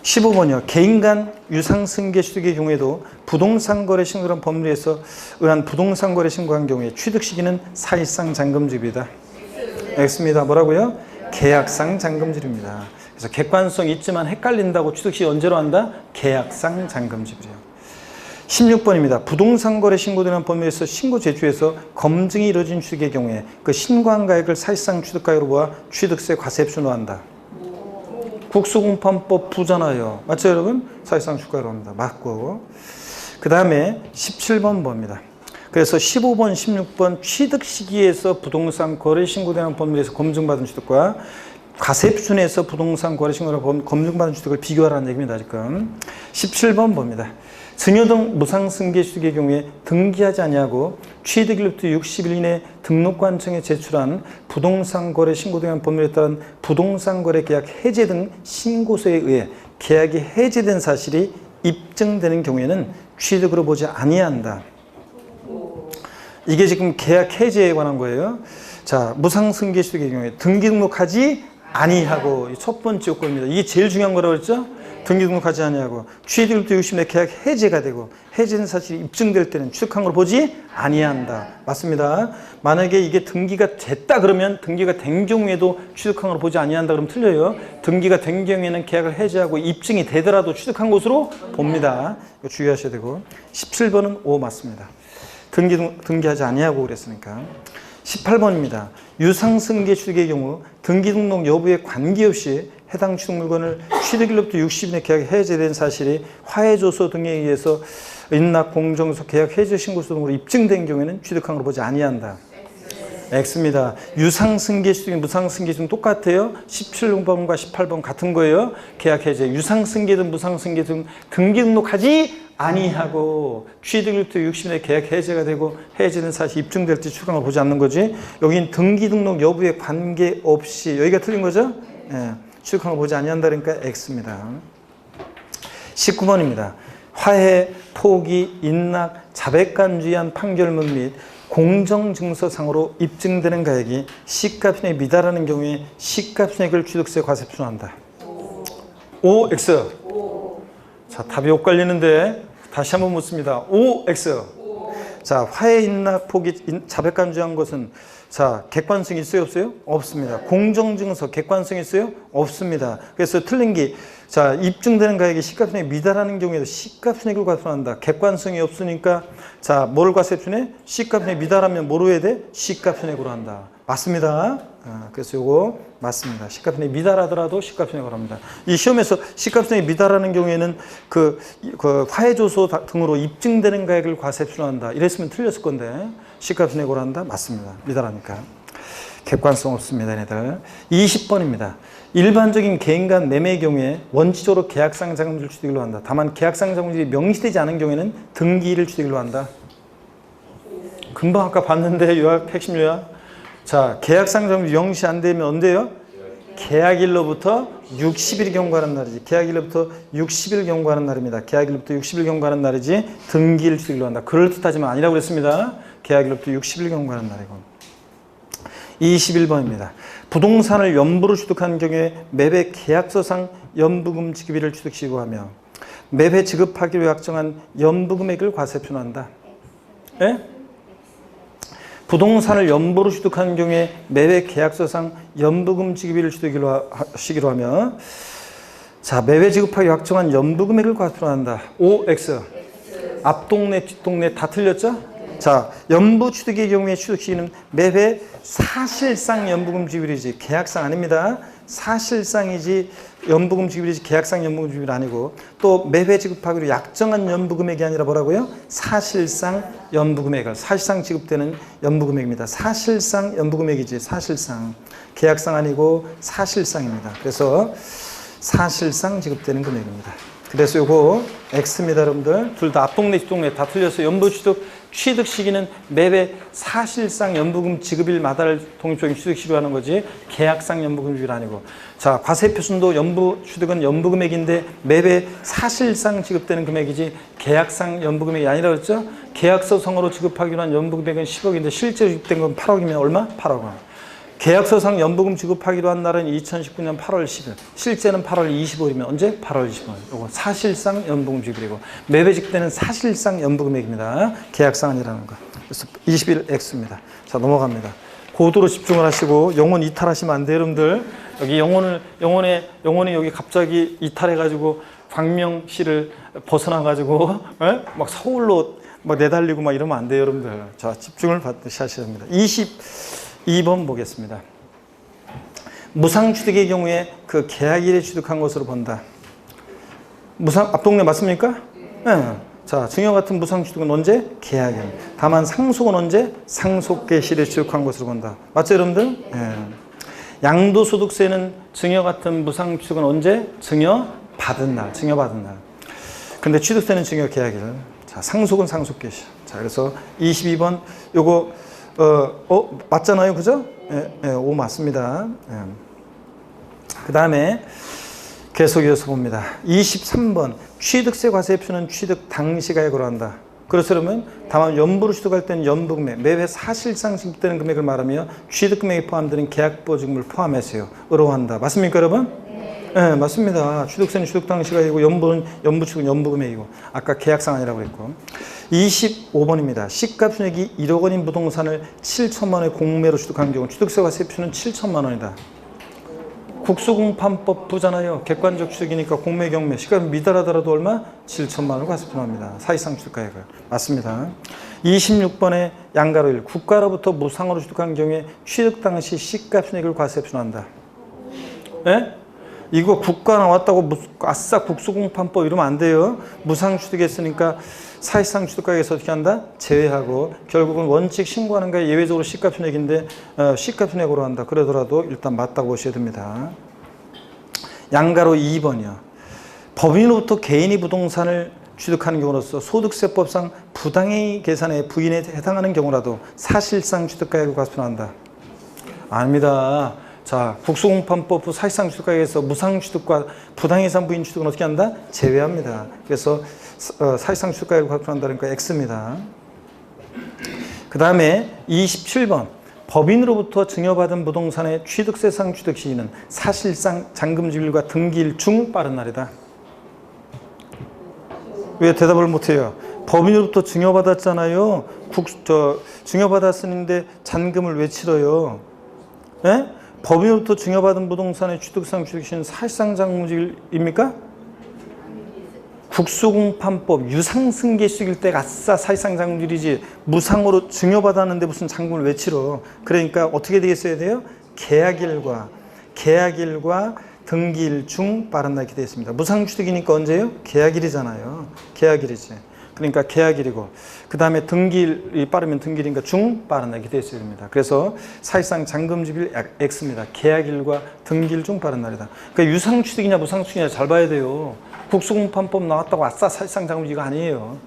15번이요. 개인 간 유상승계 취득의 경우에도 부동산 거래 신고란 법률에서 의한 부동산 거래 신고한 경우에 취득 시기는 사실상 잔금질이다. X입니다. 뭐라고요? 계약상 잔금질입니다. 그래서 객관성 있지만 헷갈린다고 취득 시기 언제로 한다? 계약상 잔금질이에요. 16번입니다. 부동산 거래 신고되는 법률에서 신고 제출에서 검증이 이루어진 취득의 경우에 그 신고한 가액을 사실상 취득가액으로 보아 취득세 과세 표준으로 한다. 국수공판법 부잖아요. 맞죠, 여러분? 사실상 취득가액으로 합니다. 맞고. 그 다음에 17번 봅니다. 그래서 15번, 16번 취득 시기에서 부동산 거래 신고되는 법률에서 검증받은 취득과 과세 표준에서 부동산 거래 신고를 검증받은 취득을 비교하라는 얘기입니다. 지금 17번 봅니다. 증여 등 무상승계 취득의 경우에 등기하지 아니하고 취득일로부터 60일 이내 등록관청에 제출한 부동산 거래 신고 등의 법률에 따른 부동산 거래 계약 해제 등 신고서에 의해 계약이 해제된 사실이 입증되는 경우에는 취득으로 보지 아니한다. 이게 지금 계약 해제에 관한 거예요. 자, 무상승계 취득의 경우에 등기 등록하지 아니하고 첫 번째 요건입니다. 이게 제일 중요한 거라고 그랬죠? 등기 등록하지 아니하고 취득일부터 60일 계약 해제가 되고 해제된 사실이 입증될 때는 취득한 걸 보지 아니한다. 맞습니다. 만약에 이게 등기가 됐다 그러면 등기가 된 경우에도 취득한 걸 보지 아니한다 그러면 틀려요. 등기가 된 경우에는 계약을 해제하고 입증이 되더라도 취득한 것으로 봅니다. 이거 주의하셔야 되고 17번은 O 맞습니다. 등기하지 아니하고 그랬으니까. 18번입니다. 유상승계 취득의 경우 등기 등록 여부에 관계없이 해당 취득 물건을 취득일로부터 60일에 계약이 해제된 사실이 화해조서 등에 의해서 인락, 공정서, 계약, 해지 신고서 등으로 입증된 경우에는 취득한 걸로 보지 아니한다. X입니다. 유상승계 취득, 무상승계 취득 똑같아요. 17번과 18번 같은 거예요. 계약 해제, 유상승계든 무상승계든 등기 등록하지 아니하고 취득일부터 60일에 계약 해제가 되고 해제는 사실 입증될 때 취득한 걸 보지 않는 거지. 여긴 등기 등록 여부에 관계없이 여기가 틀린 거죠? 예, 취득한 걸 보지 아니한다 그러니까 X입니다. 19번입니다. 화해, 포기, 인락, 자백간주의한 판결문 및 공정증서상으로 입증되는 가액이 시가순액에 미달하는 경우에 시가순액을 취득세 과세 표준한다. O, X. 자, 답이 엇갈리는데 다시 한번 묻습니다. O, X. 자, 화해, 인락, 포기, 자백간주의한 것은 자, 객관성이 있어요, 없어요? 없습니다. 공정증서 객관성이 있어요? 없습니다. 그래서 틀린 게 자, 입증되는 가액이 시가순액에 미달하는 경우에도 시가순액을 과세한다. 객관성이 없으니까 자, 뭘 과세표준해? 시가순액에 미달하면 뭐로 해야 돼? 시가순액으로 한다. 맞습니다. 그래서 요거 맞습니다. 시가순액에 미달하더라도 시가순액으로 합니다. 이 시험에서 시가순액에 미달하는 경우에는 그 화해조서 등으로 입증되는 가액을 과세표준한다. 이랬으면 틀렸을 건데 시가순액으로 한다. 맞습니다. 미달하니까. 객관성 없습니다. 얘네들. 20번입니다. 일반적인 개인 간 매매의 경우에 원칙적으로 계약상 자금을 취득일로 한다. 다만 계약상 자금이 명시되지 않은 경우에는 등기일을 취득일로 한다. 금방 아까 봤는데 요약, 핵심 요약. 자, 계약상 자금이 명시 안 되면 언제요? 계약일로부터 60일 경과하는 날이지. 계약일로부터 60일 경과하는 날입니다. 계약일로부터 60일 경과하는 날이지 등기일 취득일로 한다. 그럴듯하지만 아니라고 그랬습니다. 계약일로부터 60일 경과하는 날이고. 21번입니다. 부동산을 연부로 취득한 경우에 매매 계약서상 연부금 지급일을 취득시구하며 매매 지급하기로 약정한 연부금액을 과세표준한다. 예? 부동산을 연부로 취득한 경우에 매매 계약서상 연부금 지급일을 취득하시기로 하며 자, 매매 지급하기로 약정한 연부금액을 과세표준한다. O, X. 앞동네, 뒷동네 다 틀렸죠? 자, 연부 취득의 경우에 취득 시기는 매매 사실상 연부금 지급일이지 계약상 아닙니다. 사실상이지 연부금 지급일이지 계약상 연부금 지급일 아니고 또 매매 지급하기로 약정한 연부금액이 아니라 뭐라고요? 사실상 연부금액을 사실상 지급되는 연부금액입니다. 사실상 연부금액이지 사실상 계약상 아니고 사실상입니다. 그래서 사실상 지급되는 금액입니다. 그래서 요거 X입니다, 여러분들. 둘 다 앞동네 뒷동네 다 틀려서 연부 취득 시기는 매매 사실상 연부금 지급일 마다를 독립적인 취득 시기로 하는 거지 계약상 연부금 지급일 아니고. 자, 과세표준도 연부 취득은 연부금액인데 매매 사실상 지급되는 금액이지 계약상 연부금액이 아니라 그랬죠? 계약서상으로 지급하기로 한 연부금액은 10억인데 실제로 지급된 건 8억이면 얼마? 8억 원. 계약서상 연부금 지급하기로 한 날은 2019년 8월 10일. 실제는 8월 25일이면 언제? 8월 25일. 이거 사실상 연부금 지급이고 매매 지급되는 사실상 연부금액입니다. 계약상 아니라는 거. 그래서 21 X입니다. 자, 넘어갑니다. 고도로 집중을 하시고 영혼 이탈하시면 안 돼요, 여러분들. 여기 영혼이 여기 갑자기 이탈해가지고 광명시를 벗어나가지고 막 서울로 막 내달리고 막 이러면 안 돼요, 여러분들. 자, 집중을 받으셔야 합니다. 22번 보겠습니다. 무상취득의 경우에 그 계약일에 취득한 것으로 본다. 앞동네 맞습니까? 네. 자, 증여 같은 무상취득은 언제? 계약일. 다만 상속은 언제? 상속개시일에 취득한 것으로 본다. 맞죠, 여러분들? 네. 양도소득세는 증여 같은 무상취득은 언제? 증여 받은 날. 근데 취득세는 증여 계약일. 자, 상속은 상속개시. 자, 그래서 22번 요거 맞잖아요, 그죠? 오 맞습니다. 그 다음에 계속 이어서 봅니다. 23번 취득세 과세표는 취득 당시 가액으로 한다. 그래서 그러면 다만 연부로 취득할 때는 연부금액, 매회 사실상 지급되는 금액을 말하며 취득금액이 포함되는 계약보증금을 포함해서요. 의로한다. 맞습니까, 여러분? 네, 맞습니다. 취득세는 취득 당시 가액이고 연부 취득은 연부금액이고 아까 계약상 아니라고 그랬고. 25번입니다. 시가순액이 1억 원인 부동산을 7천만 원의 공매로 취득한 경우 취득세 과세표는 7천만 원이다. 국수공판법 부잖아요. 객관적 취득이니까 공매 경매 시가 미달하더라도 얼마? 7천만 원을 과세표합니다. 사실상 취득가액을. 맞습니다. 26번에 양가로 1 국가로부터 무상으로 취득한 경우에 취득 당시 시가순액을 과세표한다. 예? 이거 국가 나왔다고 아싸 국수공판법 이러면 안 돼요. 무상 취득했으니까 사실상 취득가격에서 어떻게 한다? 제외하고 결국은 원칙 신고하는 게 예외적으로 시가편액인데 시가편액으로 한다. 그러더라도 일단 맞다고 보셔야 됩니다. 양가로 2번이요. 법인으로부터 개인이 부동산을 취득하는 경우로서 소득세법상 부당행위 계산의 부인에 해당하는 경우라도 사실상 취득가액을 과세표한다. 아닙니다. 자, 국수공판법 사실상 취득가액에서 무상취득과 부당해산 부인 취득은 어떻게 한다? 제외합니다. 그래서 사실상 취득가액을 과세표한다는 거 X입니다. 그 다음에 27번. 법인으로부터 증여받은 부동산의 취득세상 취득 시기는 사실상 잔금지일과 등기일 중 빠른 날이다. 왜 대답을 못해요? 법인으로부터 증여받았잖아요. 증여받았는데 잔금을 왜 치러요? 예? 법인으로부터 증여받은 부동산의 취득상 취득시는 사실상 잔금지일입니까? 국수공판법 유상승계식일 때 아싸 사실상 잔금지일이지 무상으로 증여받았는데 무슨 잔금을 왜 치러? 그러니까 어떻게 되겠어야 돼요? 계약일과 등기일 중 빠른 날 기대했습니다. 무상취득이니까 언제요? 계약일이잖아요. 계약일이지. 그러니까 계약일이고 그 다음에 등기일이 빠르면 등기일이니까 중 빠른 날 기대했어야 됩니다. 그래서 사실상 잔금지일 X입니다. 계약일과 등기일 중 빠른 날이다. 그러니까 유상취득이냐 무상취득이냐 잘 봐야 돼요. 국수공판법 나왔다고 아싸 사실상 잔금지가 아니에요.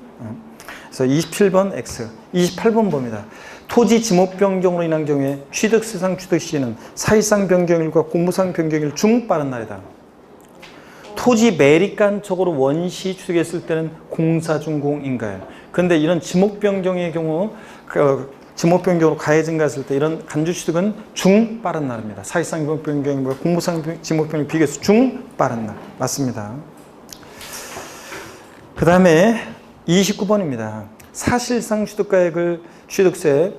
그래서 27번 X, 28번 봅니다. 토지 지목 변경으로 인한 경우에 취득세상 취득 시에는 사실상 변경일과 공무상 변경일 중 빠른 날이다. 토지 매립간척으로 원시 취득했을 때는 공사중공인가요. 그런데 이런 지목 변경의 경우 지목 변경으로 가해 증가했을 때 이런 간주 취득은 중 빠른 날입니다. 사실상 지목 변경과 공무상 지목 변경 비교해서 중 빠른 날 맞습니다. 그 다음에 29번입니다. 사실상 취득가액을 취득세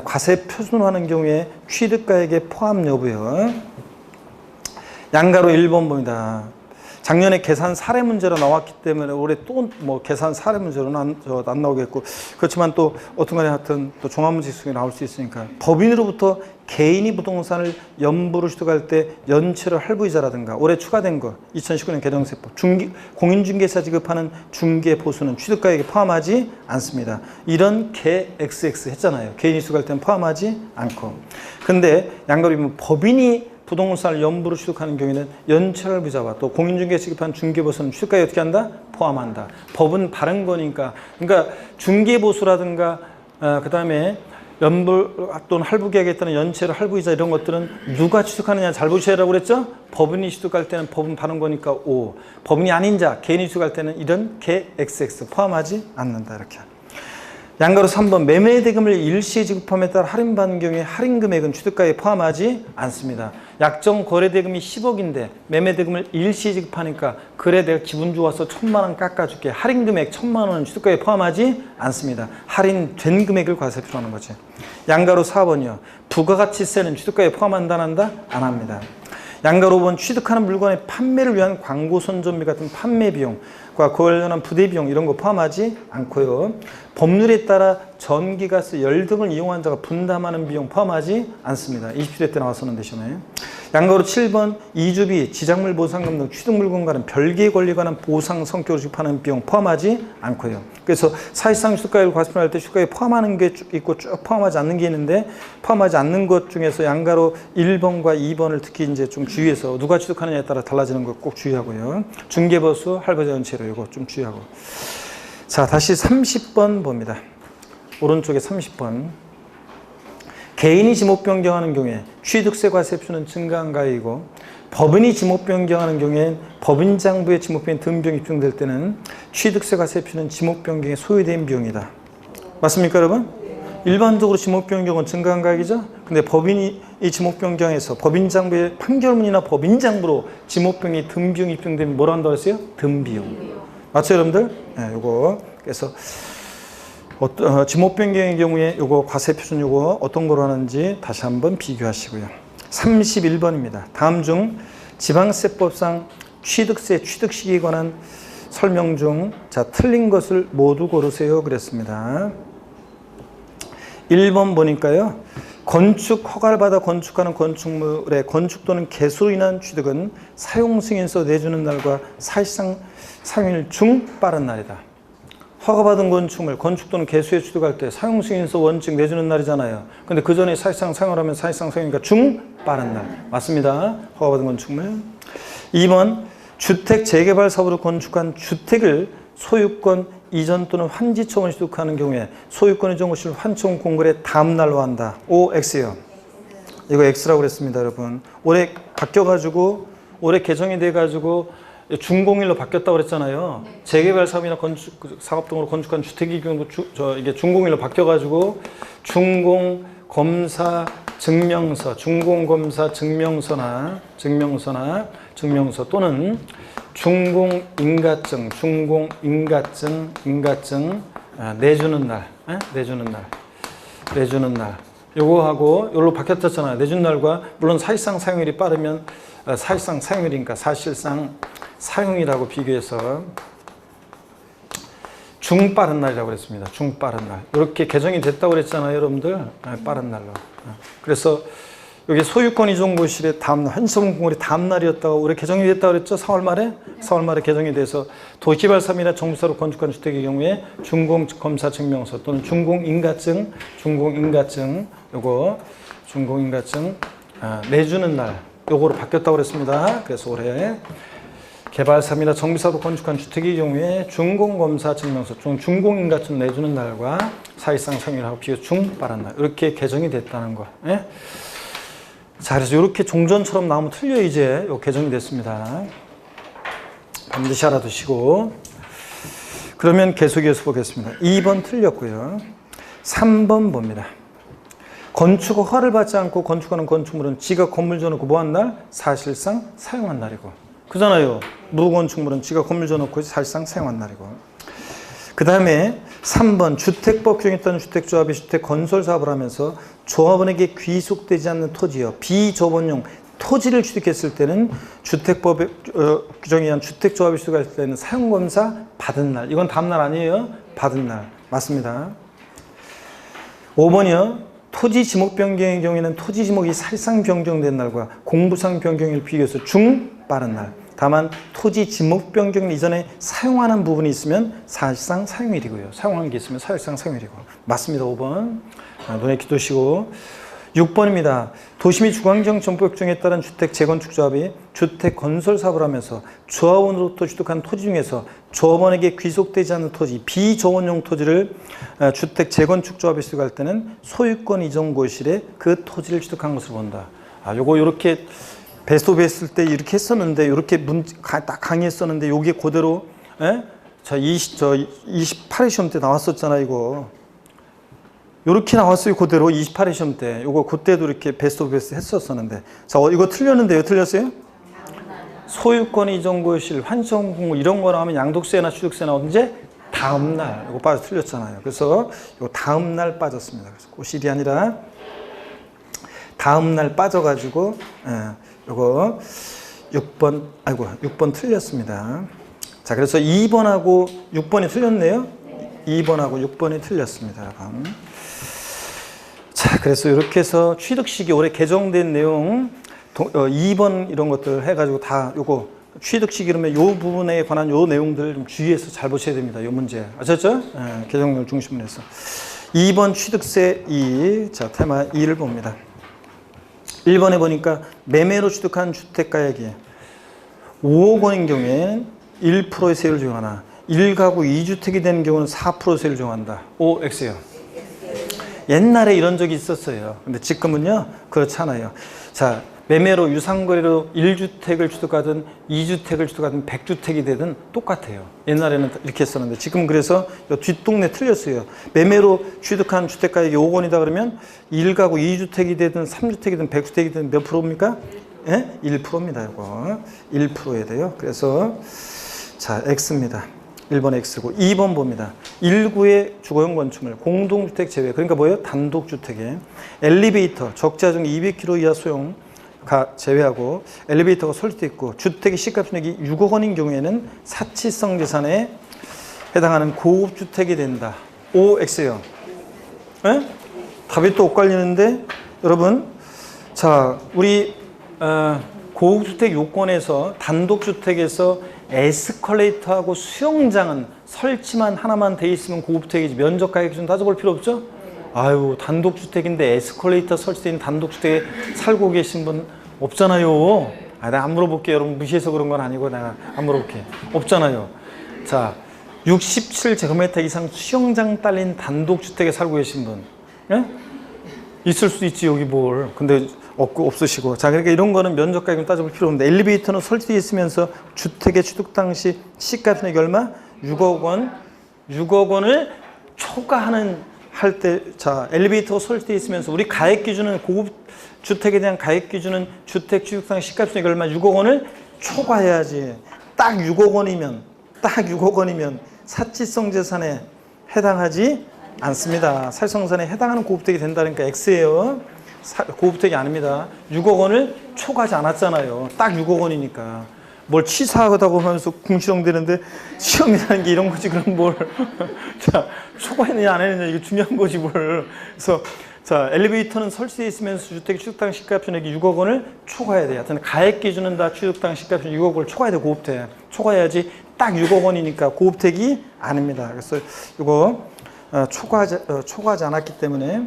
과세 표준화하는 경우에 취득가액의 포함 여부요. 양가로 1번 봅니다. 작년에 계산 사례 문제로 나왔기 때문에 올해 또 뭐 계산 사례 문제로는 안 나오겠고 그렇지만 또 어떤 간에 하여튼 또 종합문제 속에 나올 수 있으니까 법인으로부터 개인이 부동산을 연부로 취득할 때 연체료 할부이자라든가 올해 추가된 거 2019년 개정세법 공인중개사 지급하는 중개보수는 취득가액에 포함하지 않습니다. 이런 개 XX 했잖아요. 개인이 취득할 때는 포함하지 않고 근데 양가로 보면 법인이 부동산을 연부로 취득하는 경우에는 연체할부자와 또 공인중개사 지급하는 중개보수는 취득가액에 어떻게 한다? 포함한다. 법은 바른 거니까 그러니까 중개보수라든가 그 다음에 연부 또는 할부계약에 따른 연체료 할부이자 이런 것들은 누가 취득하느냐 잘 보셔야라고 그랬죠? 법인이 취득할 때는 법은 바른 거니까 O. 법인이 아닌 자 개인이 취득할 때는 이런 개 XX 포함하지 않는다 이렇게. 양가로 3번 매매대금을 일시에 지급함에 따라 할인받는 경우에 할인금액은 취득가액에 포함하지 않습니다. 약정 거래대금이 10억인데 매매대금을 일시에 지급하니까 그래 내가 기분 좋아서 1,000만 원 깎아줄게. 할인금액 1,000만 원은 취득가액에 포함하지 않습니다. 할인된 금액을 과세표하는 거지. 양가로 4번이요. 부가가치세는 취득가액에 포함한다 안 한다? 안 합니다. 양가로 5번 취득하는 물건의 판매를 위한 광고 선전비 같은 판매 비용과 관련한 부대 비용 이런 거 포함하지 않고요. 법률에 따라 전기, 가스, 열 등을 이용한 자가 분담하는 비용 포함하지 않습니다. 20대 때 나왔었는데 시험에. 양가로 7번 이주비, 지작물 보상금 등 취득 물건과는 별개의 권리에 관한 보상 성격으로 지급하는 비용 포함하지 않고요. 그래서 사실상 취득가액을 과세표할 때 취득가액에 포함하는 게 있고 쭉 포함하지 않는 게 있는데 포함하지 않는 것 중에서 양가로 1번과 2번을 특히 이제 좀 주의해서 누가 취득하느냐에 따라 달라지는 거 꼭 주의하고요. 중개보수, 할부자 연체료 이거 좀 주의하고. 자, 다시 30번 봅니다. 오른쪽에 30번. 개인이 지목 변경하는 경우에 취득세 과세표는 증가한가이고 법인이 지목 변경하는 경우에 법인장부에 지목 변경 등비용이 입증될 때는 취득세 과세표는 지목 변경에 소요된 비용이다. 맞습니까, 여러분? 일반적으로 지목 변경은 증가한가이죠? 근데 법인이 이 지목 변경에서 법인장부에 판결문이나 법인장부로 지목 변경이 등비용이 입증되면 뭐라 한다고 했어요? 등비용. 맞죠, 여러분들? 네, 요거. 그래서 지목 변경의 경우에 요거 과세 표준 요거 어떤 거로 하는지 다시 한번 비교하시고요. 31번입니다. 다음 중 지방세법상 취득세 취득 시기에 관한 설명 중 틀린 것을 모두 고르세요 그랬습니다. 1번 보니까요. 건축 허가를 받아 건축하는 건축물의 건축 또는 개수로 인한 취득은 사용 승인서 내주는 날과 사실상 사용일 중 빠른 날이다. 허가받은 건축물, 건축 또는 개수에 취득할 때 사용승인서 원칙 내주는 날이잖아요. 근데 그 전에 사실상 사용을 하면 사실상 사용이니까 중 빠른 날. 맞습니다. 허가받은 건축물. 2번 주택 재개발 사업으로 건축한 주택을 소유권 이전 또는 환지 처분을 취득하는 경우에 소유권 이전 고시를 환청 공고의 다음 날로 한다. O, X요. 이거 X라고 그랬습니다, 여러분. 올해 바뀌어가지고 올해 개정이 돼가지고 준공일로 바뀌었다고 그랬잖아요. 재개발 사업이나 건축 사업 등으로 건축한 주택의 경우 이게 준공일로 바뀌어가지고 준공 검사 증명서, 준공 검사 증명서 또는 준공 인가증 내주는 날. 요거하고 요로 바뀌었잖아요. 내준 날과 물론 사실상 사용일이 빠르면 사실상 사용일이니까 사실상 사용이라고 비교해서 중빠른 날이라고 그랬습니다. 중빠른 날. 이렇게 개정이 됐다고 그랬잖아요, 여러분들. 빠른 날로. 그래서 여기 소유권 이전 고시의 다음 날, 환시처분 공고의 다음 날이었다고 올해 개정이 됐다고 그랬죠? 4월 말에 개정이 돼서 도시개발 사업이나 정부사로 건축한 주택의 경우에 준공 검사 증명서 또는 준공 인가증 요거 준공 인가증 내주는 날 요거로 바뀌었다고 그랬습니다. 그래서 올해 개발 사업이나 정비사로 건축한 주택의 경우에 준공 검사 증명서 준공 인가증 내주는 날과 사실상 사용일하고 비교 중빠른 날 이렇게 개정이 됐다는 거. 예? 자, 그래서 이렇게 종전처럼 나오면 틀려 이제 요 개정이 됐습니다. 반드시 알아두시고. 그러면 계속해서 보겠습니다. 2번 틀렸고요. 3번 봅니다. 건축 허가를 받지 않고 건축하는 건축물은 지가 건물 지어놓고 뭐 한 날? 사실상 사용한 날이고. 그잖아요. 무건축물은 지가 건물 지어놓고 사실상 사용한 날이고. 그 다음에 3번 주택법 규정에 따른 주택조합이 주택 건설 사업을 하면서 조합원에게 귀속되지 않는 토지요. 비조합원용 토지를 취득했을 때는 주택법 규정에 의한 주택조합이 취득할 때는 사용검사 받은 날. 이건 다음 날 아니에요. 받은 날. 맞습니다. 5번이요. 토지 지목 변경의 경우에는 토지 지목이 사실상 변경된 날과 공부상 변경일 비교해서 빠른 날. 다만 토지 지목 변경 이전에 사용하는 부분이 있으면 사실상 사용일이고요. 사용하는 게 있으면 사실상 사용일이고. 맞습니다. 5번. 눈에 기두시고. 6번입니다. 도시 및 주거환경정법 규정에 따른 주택 재건축 조합이 주택 건설 사업을 하면서 조합원으로부터 취득한 토지 중에서 조합원에게 귀속되지 않는 토지, 비조합원용 토지를 주택 재건축 조합에 취득할 때는 소유권 이전 고시일에 그 토지를 취득한 것으로 본다. 요거 요렇게 베스트 오브 했을 때 이렇게 했었는데 이렇게 딱 강의했었는데 요게 그대로 자 28회 시험 때 나왔었잖아 이거. 요렇게 나왔어요. 그대로 28회 시험 때. 요거 그때도 이렇게 베스트 오브 베스트 했었었는데. 자, 이거 틀렸는데요. 틀렸어요? 소유권 이전 고시일, 환청 공고 이런 거 나오면 양도세나 취득세 나오는지 다음 날. 이거 빠져 틀렸잖아요. 그래서 요 다음 날 빠졌습니다. 그래서 고시일이 아니라 다음 날 빠져가지고 요거 6번 틀렸습니다. 자, 그래서 2번하고 6번이 틀렸네요. 2번하고 6번이 틀렸습니다. 여러분. 자, 그래서 이렇게 해서 취득식이 올해 개정된 내용 2번 이런 것들 해가지고 다 요거 취득식 이러면 요 부분에 관한 요 내용들 좀 주의해서 잘 보셔야 됩니다. 요 문제 아셨죠? 개정률 중심으로 해서 2번 취득세 2. 자, 테마 2를 봅니다. 1번에 보니까 매매로 취득한 주택가액이 5억 원인 경우에는 1%의 세율을 적용하나 1가구 2주택이 되는 경우는 4% 세율을 적용한다. O, X요. 옛날에 이런 적이 있었어요. 근데 지금은요 그렇지 않아요. 자, 매매로 유상거래로 1주택을 취득하든 2주택을 취득하든 100주택이 되든 똑같아요. 옛날에는 이렇게 했었는데 지금은 그래서 뒷동네 틀렸어요. 매매로 취득한 주택가액이 5억 원이다 그러면 1가구 2주택이 되든 3주택이든 100주택이든 몇 프로입니까? 1%입니다. 이거 1%에 돼요. 그래서 자, X입니다. 1번 X고 2번 봅니다. 1구의 주거용 건축물 공동주택 제외. 그러니까 뭐예요? 단독주택에 엘리베이터 적자 중 200km 이하 소형가 제외하고 엘리베이터가 설치되어 있고 주택의 시가총액이 6억 원인 경우에는 사치성 재산에 해당하는 고급주택이 된다. O, X요. 답이 또 엇갈리는데 여러분, 자, 우리 고급주택 요건에서 단독주택에서 에스컬레이터하고 수영장은 설치만 하나만 돼 있으면 고급택이지 면적 가격 기준 따져볼 필요 없죠? 아유, 단독주택인데 에스컬레이터 설치된 단독주택에 살고 계신 분 없잖아요. 아, 내가 안 물어볼게요. 여러분 무시해서 그런 건 아니고 내가 안 물어볼게. 없잖아요. 자, 67제곱미터 이상 수영장 딸린 단독주택에 살고 계신 분. 예? 있을 수 있지, 여기 뭘. 근데 없으시고. 자, 그러니까 이런 거는 면적 가격은 따져볼 필요 없는데, 엘리베이터는 설치되어 있으면서 주택의 취득 당시 시가편액이 얼마? 6억 원. 6억 원을 초과하는 할 때, 자, 엘리베이터가 설치되어 있으면서 우리 가액 기준은 고급 주택에 대한 가액 기준은 주택 취득 당시 시가편액이 얼마? 6억 원을 초과해야지. 딱 6억 원이면 사치성 재산에 해당하지 않습니다. 사치성산에 해당하는 고급택이 된다니까 X예요. 고급택이 아닙니다. 6억 원을 초과하지 않았잖아요. 딱 6억 원이니까. 뭘 치사하다고 하면서 궁시렁대는데 시험이라는 게 이런 거지. 그럼 뭘. 자, 초과했느냐 안 했느냐 이게 중요한 거지 뭘. 그래서 자, 엘리베이터는 설치되어 있으면서 주택 취득당 시가편액이 6억 원을 초과해야 돼요. 하여튼 가액 기준은 다 취득당 시가편액 6억 원을 초과해야 돼. 고급택. 초과해야지 딱 6억 원이니까 고급택이 아닙니다. 그래서 이거 초과하지 않았기 때문에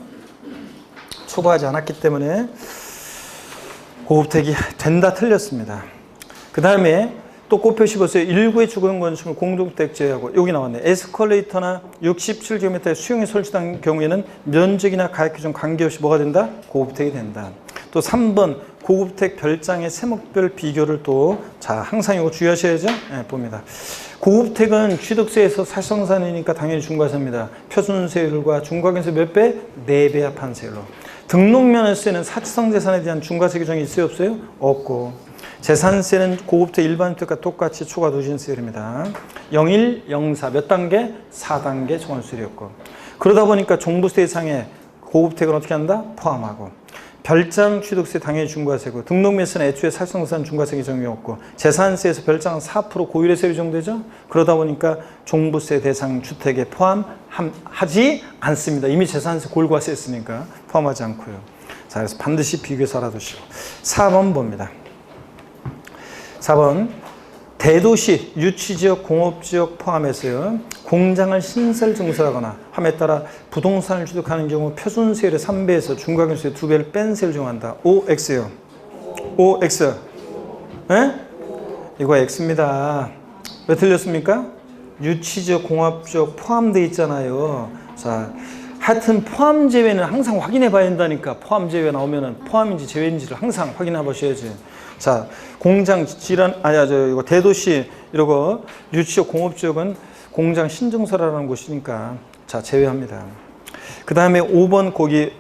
고급택이 된다 틀렸습니다. 그 다음에 또 곱표 씹었어요. 일부의 주거용 건축물 공동주택 제외하고 여기 나왔네. 에스컬레이터나 67제곱미터의 수용이 설치된 경우에는 면적이나 가액 기준 관계없이 뭐가 된다? 고급택이 된다. 또 3번 고급택 별장의 세목별 비교를 또 자 항상 이거 주의하셔야죠. 네, 봅니다. 고급택은 취득세에서 사실상산이니까 당연히 중과세입니다. 표준세율과 중과세율 몇 배? 4배 합한 세율로. 등록면허세는 사치성 재산에 대한 중과세 규정이 있어요? 없어요? 없고. 재산세는 고급택 일반주택과 똑같이 초과 누진세율입니다. 01, 04 몇 단계? 4단계 초과세율이었고. 그러다 보니까 종부세 대상에 고급택은 어떻게 한다? 포함하고. 별장 취득세 당연히 중과세고, 등록매수는 애초에 사실상산 중과세 규정이 없고, 재산세에서 별장은 4% 고율에서 규정되죠. 그러다 보니까 종부세 대상 주택에 포함하지 않습니다. 이미 재산세 골과세 했으니까 포함하지 않고요. 자, 그래서 반드시 비교해서 알아두시고. 4번 봅니다. 4번 대도시, 유치지역, 공업지역 포함해서요. 공장을 신설 증설하거나 함에 따라 부동산을 취득하는 경우 표준세율의 3배에서 중과세율의 2배를 뺀 세율을 정한다. OX요. OX. 에? 이거 X입니다. 왜 틀렸습니까? 유치지역, 공업지역 포함되어 있잖아요. 자, 하여튼 포함 제외는 항상 확인해 봐야 된다니까. 포함 제외 나오면은 포함인지 제외인지를 항상 확인해 보셔야지. 자, 공장 이거 대도시 이러고 유치지역, 공업지역은 공장 신증설하라는 곳이니까 자 제외합니다. 그 다음에 5번 거기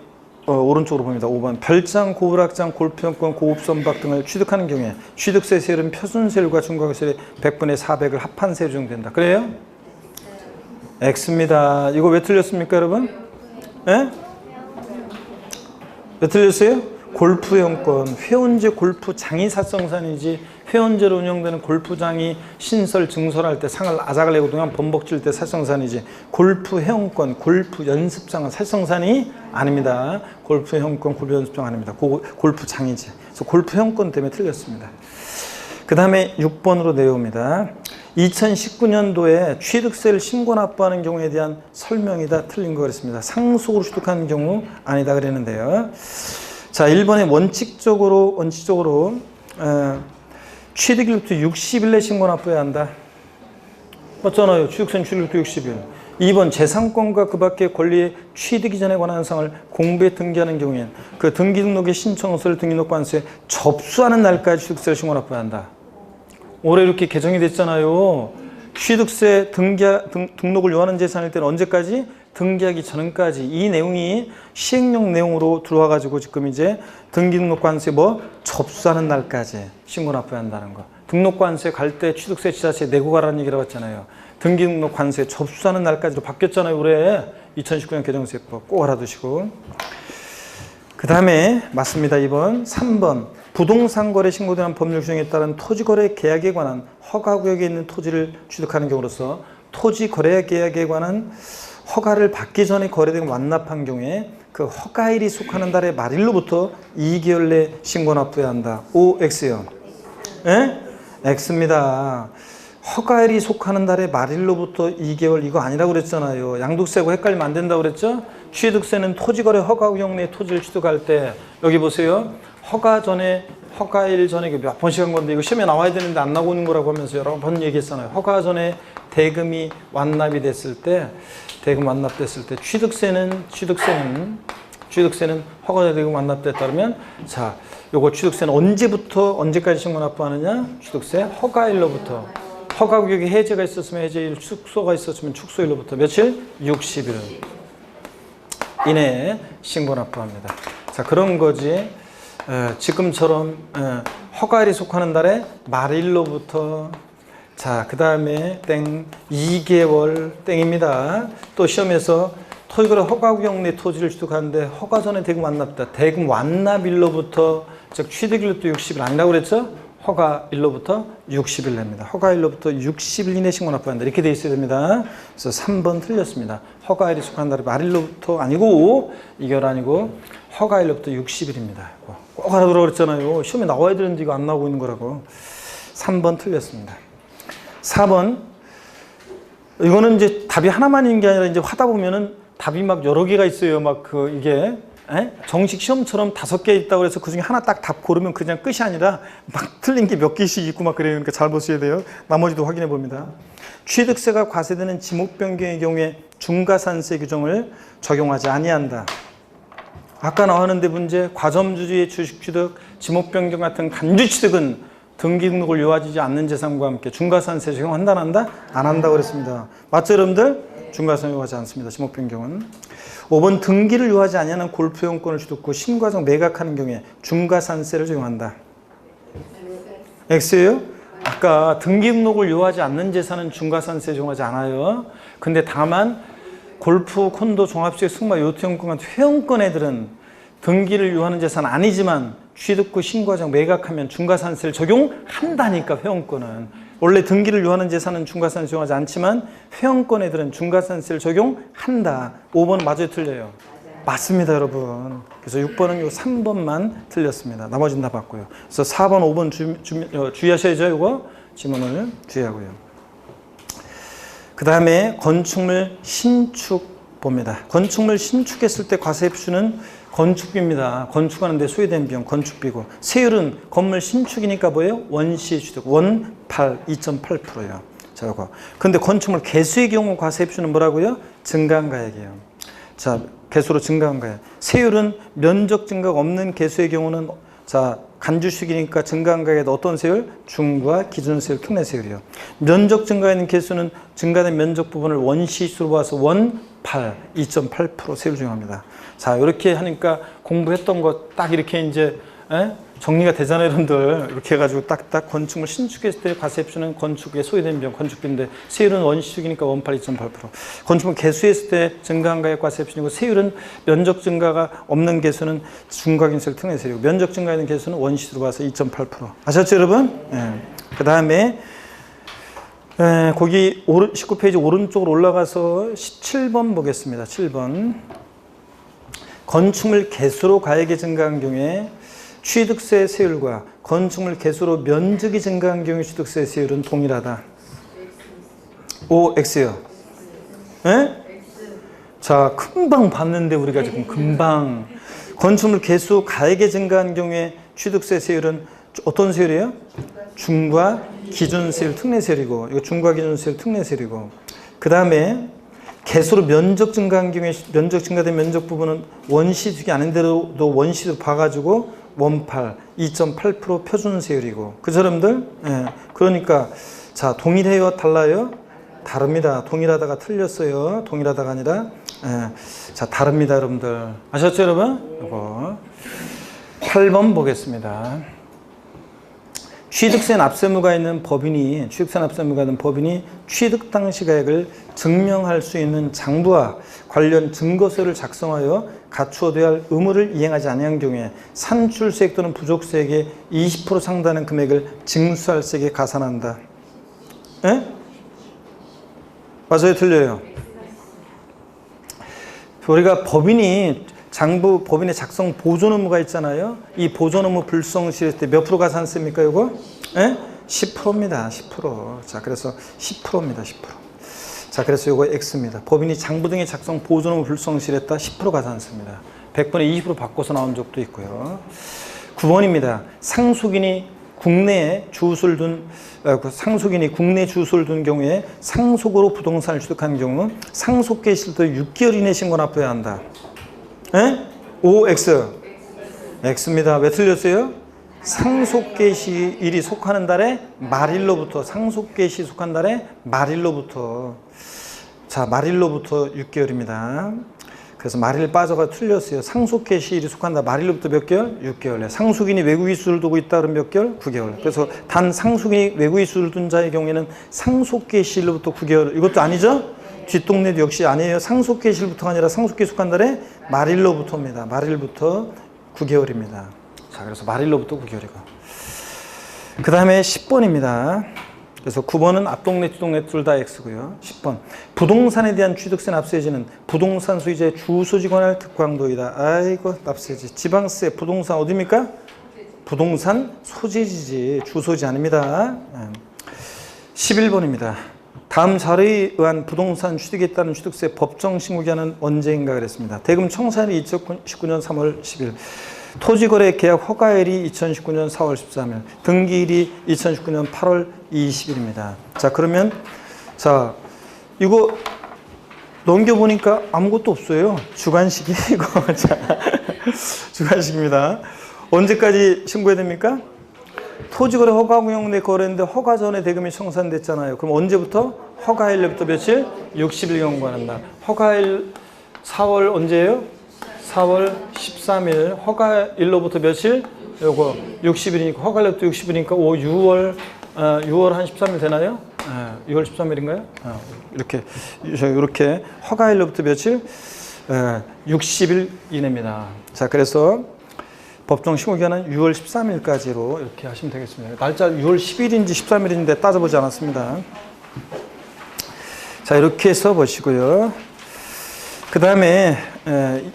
오른쪽으로 봅니다. 5번 별장, 고불악장, 골프연권, 고급선박 등을 취득하는 경우에 취득세 세율은 표준세율과 중과세율의 100분의 400을 합한 세율 정도된다. 그래요? X입니다. 이거 왜 틀렸습니까, 여러분? 예? 왜 틀렸어요? 골프연권, 회원제 골프장이 사성산이지 회원제로 운영되는 골프장이 신설, 증설할 때 상을 아작을 내고 동안 범벅질 때 사성산이지 골프 회원권, 골프 연습장은 사성산이 아닙니다. 골프 회원권, 골프 연습장 아닙니다. 골프장이지. 그래서 골프 회원권 때문에 틀렸습니다. 그 다음에 6번으로 내려옵니다. 2019년도에 취득세를 신고 납부하는 경우에 대한 설명이다. 틀린 거 그랬습니다. 상속으로 취득하는 경우 아니다 그랬는데요. 자, 1번에 원칙적으로 취득일부터 60일 내 신고 납부해야 한다. 맞잖아요. 취득세는 취득일부터 60일. 2번 재산권과 그 밖의 권리의 취득 이전에 관한 사항을 공부에 등기하는 경우엔 그 등기 등록의 신청서를 등기록관서에 접수하는 날까지 취득세를 신고 납부해야 한다. 올해 이렇게 개정이 됐잖아요. 취득세 등록을 요하는 재산일 때는 언제까지? 등기하기 전까지. 이 내용이 시행령 내용으로 들어와가지고 지금 이제 등기등록관세 접수하는 날까지 신고 납부해야 한다는 거. 등록관세 갈 때 취득세 지자체 내고 가라는 얘기라고 했잖아요. 등기등록관세 접수하는 날까지로 바뀌었잖아요. 올해 2019년 개정세법 꼭 알아두시고. 그 다음에 맞습니다. 2번. 3번 부동산 거래 신고된 법률 규정에 따른 토지거래 계약에 관한 허가구역에 있는 토지를 취득하는 경우로서 토지거래 계약에 관한 허가를 받기 전에 거래되고 완납한 경우에 그 허가일이 속하는 달의 말일로부터 2개월 내 신고 납부해야 한다. OX요. 예? X입니다. 허가일이 속하는 달에 말일로부터 2개월 이거 아니라고 그랬잖아요. 양도세고 헷갈리면 안 된다고 그랬죠. 취득세는 토지거래 허가구역 내 토지를 취득할 때 여기 보세요. 허가 전에 허가일 전에 몇 번씩 한 건데 이거 시험에 나와야 되는데 안 나오는 거라고 하면서 여러 번 얘기했잖아요. 허가 전에 대금이 완납이 됐을 때 대금 완납됐을 때 취득세는 허가 전에 대금 완납됐다 그러면 자 요거 취득세는 언제부터 언제까지 신고 납부하느냐? 취득세 허가일로부터 허가구역에 해제가 있었으면 해제일, 축소가 있었으면 축소일로부터 며칠? 60일 이내에 신고 납부합니다. 자 그런 거지. 지금처럼 허가일이 속하는 달에 말일로부터 자 그 다음에 땡 2개월 땡입니다. 또 시험에서 토지거래 허가구역 내 토지를 취득하는데 허가 전에 대금 완납다. 대금 완납일로부터 즉 취득일로부터 60일 아니라고 그랬죠? 허가일로부터 60일 냅니다. 허가일로부터 60일 이내 신고 납부한다. 이렇게 돼 있어야 됩니다. 그래서 3번 틀렸습니다. 허가일이 속하는 달에 말일로부터 아니고 2개월 아니고 허가일로부터 60일입니다. 꼭 알아두라고 그랬잖아요. 시험에 나와야 되는데 이거 안 나오고 있는 거라고. 3번 틀렸습니다. 4번 이거는 이제 답이 하나만인 게 아니라 이제 하다 보면은 답이 막 여러 개가 있어요. 막 이게 정식 시험처럼 5개 있다고 해서 그 중에 하나 딱 답 고르면 그냥 끝이 아니라 막 틀린 게 몇 개씩 있고 막 그래요. 그러니까 잘 보셔야 돼요. 나머지도 확인해 봅니다. 취득세가 과세되는 지목 변경의 경우에 중과산세 규정을 적용하지 아니한다. 아까 나왔는데 문제 과점주주의 주식 취득, 지목 변경 같은 간주 취득은 등기 등록을 요하지 않는 재산과 함께 중과산세 적용한다 안 한다? 안 한다고 그랬습니다. 맞죠 여러분들? 중과산 요하지 않습니다. 지목 변경은. 5번 등기를 요하지 아니하는 골프용권을 취득 후 신과정 매각하는 경우에 중과산세를 적용한다. X예요? 아까 등기 등록을 요하지 않는 재산은 중과산세 적용하지 않아요. 근데 다만 골프, 콘도, 종합주택, 승마, 요트용권 같은 회원권 애들은 등기를 요하는 재산 아니지만 취득 후 신과정 매각하면 중과산세를 적용한다니까 회원권은. 원래 등기를 요하는 재산은 중과산세 적용하지 않지만 회원권 애들은 중과산세를 적용한다. 5번은 맞아요 틀려요? 맞습니다 여러분. 그래서 6번은 요 3번만 틀렸습니다. 나머지는 다 맞고요. 그래서 4번, 5번 주의하셔야죠. 이거 지문을 주의하고요. 그 다음에 건축물 신축 봅니다. 건축물 신축했을 때 과세표준은 건축비입니다. 건축하는데 소요된 비용 건축비고 세율은 건물 신축이니까 뭐예요? 원시 취득 원 8, 2.8%예요. 자, 이거. 근데 건축물 개수의 경우 과세표준은 뭐라고요? 증가한가액이에요. 자, 개수로 증가한가액. 세율은 면적 증가가 없는 개수의 경우는 자, 간주식이니까 증가한가액에 어떤 세율? 중과 기준세율, 특례세율이요. 면적 증가가 있는 개수는 증가된 면적 부분을 원시수로 봐서 원 8, 2.8% 세율 적용합니다. 자, 이렇게 하니까 공부했던 거 딱 이렇게 이제 정리가 되잖아요, 여러분들. 이렇게 해가지고 딱딱 건축물 신축했을 때 과세표준은 건축에 소요된 비용, 건축비인데 세율은 원시축이니까 원 8, 2.8%. 건축물 개수했을 때 증가한가액 과세표준이고 세율은 면적 증가가 없는 개수는 중과기준세율, 특례세율이고 면적 증가 있는 개수는 원시수로 봐서 2.8%. 아셨죠, 여러분? 그 다음에 거기 19페이지 오른쪽으로 올라가서 17번 보겠습니다. 7번. 건축물 개수로 가액이 증가한 경우에 취득세 세율과 건축물 개수로 면적이 증가한 경우의 취득세 세율은 동일하다. O, X요. 자, 금방 봤는데 우리가 지금 금방. 건축물 개수 가액이 증가한 경우에 취득세 세율은 어떤 세율이에요? 중과 기준세율 특례세율이고 이거 중과 기준세율 특례세율이고 그 다음에 개수로 면적 증가한 경우에 면적 증가된 면적 부분은 원시득이 아닌데도 원시득 봐가지고 원8 2.8% 표준세율이고 그죠 여러분들? 그러니까 자 동일해요 달라요? 다릅니다. 동일하다가 틀렸어요. 동일하다가 아니라 자 다릅니다 여러분들. 아셨죠 여러분? 이거 8번 보겠습니다. 취득세 납세무가 있는 법인이 취득 당시 가액을 증명할 수 있는 장부와 관련 증거서를 작성하여 갖추어둬야 할 의무를 이행하지 아니한 경우에 산출세액 또는 부족세액의 20% 상당의 금액을 징수할 세액에 가산한다. 맞아요? 틀려요? 우리가 법인이 법인의 작성 보존 의무가 있잖아요. 이 보존 의무 불성실했을 때 몇 프로 가산세입니까? 이거? 10%입니다. 10%. 자, 그래서 10%입니다. 10%. 자, 그래서 요거 X입니다. 법인이 장부 등의 작성 보존을 불성실했다. 10% 가산세입니다. 100분의 20% 바꿔서 나온 적도 있고요. 9번입니다. 상속인이 국내에 주소를 둔 경우에 상속으로 부동산을 취득한 경우 상속 개시일부터 6개월 이내 신고 납부해야 한다. 에? O, X. X입니다. 왜 틀렸어요? 상속 개시일이 속하는 달에 말일로부터, 상속 개시 속한 달에 말일로부터. 자, 말일로부터 6개월입니다. 그래서 말일 빠져가 틀렸어요. 상속 개시일이 속한다. 말일로부터 몇 개월? 6개월. 상속인이 외국인 수를 두고 있다 그러면 몇 개월? 9개월. 그래서 단 상속인이 외국인 수를 둔 자의 경우에는 상속 개시일로부터 9개월. 이것도 아니죠? 뒷동네도 역시 아니에요. 상속 개시일부터가 아니라 상속 개시 속한 달에 말일로부터입니다. 말일부터 9개월입니다. 자, 그래서 말일로부터 9개월이고. 그 다음에 10번입니다. 그래서 9번은 앞동네, 뒷동네 둘 다 X고요. 10번. 부동산에 대한 취득세 납세지는 부동산 소유자의 주소지 관할 특광도이다. 아이고, 납세지. 지방세, 부동산 어디입니까? 부동산 소재지지. 주소지 아닙니다. 11번입니다. 다음 자료에 의한 부동산 취득에 따른 취득세 법정 신고기한은 언제인가 그랬습니다. 대금 청산일이 2019년 3월 10일. 토지거래 계약 허가일이 2019년 4월 13일, 등기일이 2019년 8월 20일입니다. 자, 그러면, 자, 이거 넘겨보니까 아무것도 없어요. 주관식이 이거. 자, 주관식입니다. 언제까지 신고해야 됩니까? 토지거래 허가구역 내 거래인데 허가 전에 대금이 청산됐잖아요. 그럼 언제부터? 허가일부터 며칠? 60일 경과한다. 허가일 4월 언제예요? 4월 13일 허가일로부터 며칠? 요거 60일이니까 허가일로부터 60일이니까 6월 한 13일 되나요? 6월 13일인가요? 이렇게 허가일로부터 며칠? 60일 이내입니다. 자, 그래서 법정 신고기한은 6월 13일까지로 이렇게 하시면 되겠습니다. 날짜 6월 10일인지 13일인데 따져보지 않았습니다. 자, 이렇게 써 보시고요. 그 다음에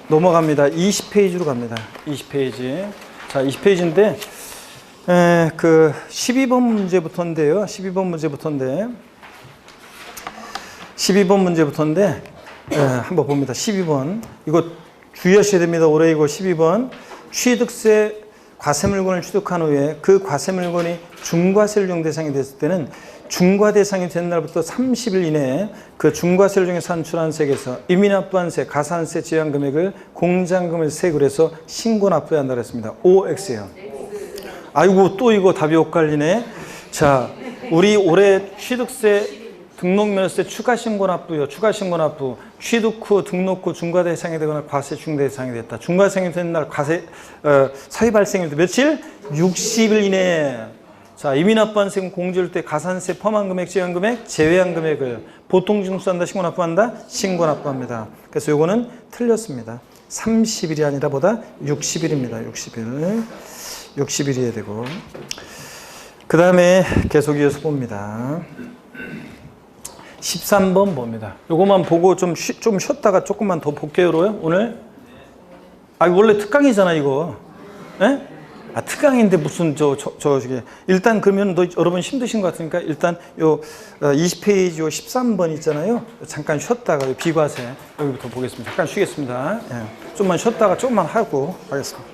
넘어갑니다. 20페이지로 갑니다. 20페이지. 자, 20페이지인데 그 12번 문제부터인데요. 12번 문제부터인데 한번 봅니다. 12번. 이거 주의하셔야 됩니다. 올해 이거 12번. 취득세 과세물건을 취득한 후에 그 과세물건이 중과세율용 대상이 됐을 때는 중과 대상이 된 날부터 30일 이내에 그 중과세를 중에 산출한 세액에서 이미 납부한 세, 가산세 제한 금액을 공제한금을 세액으로 해서 신고 납부해야 한다고 했습니다. OX예요. 아이고, 또 이거 답이 엇갈리네. 자, 우리 올해 취득세 등록면허세 추가신고 납부요. 추가신고 납부. 취득 후 등록 후 중과 대상이 되거나 과세 중대 대상이 됐다. 중과 대상이 된 날 과세 사유 발생일 며칠? 60일 이내에. 자, 이미 납부한 세금 공제할 때 가산세 포함한 금액, 제한 금액, 제외한 금액을 보통 징수한다, 신고 납부한다, 신고 납부합니다. 그래서 요거는 틀렸습니다. 30일이 아니라 보다 60일입니다. 60일. 60일이어야 되고. 그 다음에 계속 이어서 봅니다. 13번 봅니다. 요거만 보고 좀 쉬었다가 조금만 더 볼게요, 오늘. 아, 원래 특강이잖아, 이거. 예? 아, 특강인데 무슨 저게. 일단 그러면 여러분 힘드신 것 같으니까 일단 요 20페이지 요 13번 있잖아요. 잠깐 쉬었다가 비과세 여기부터 보겠습니다. 잠깐 쉬겠습니다. 예. 좀만 쉬었다가 조금만 하고 하겠습니다.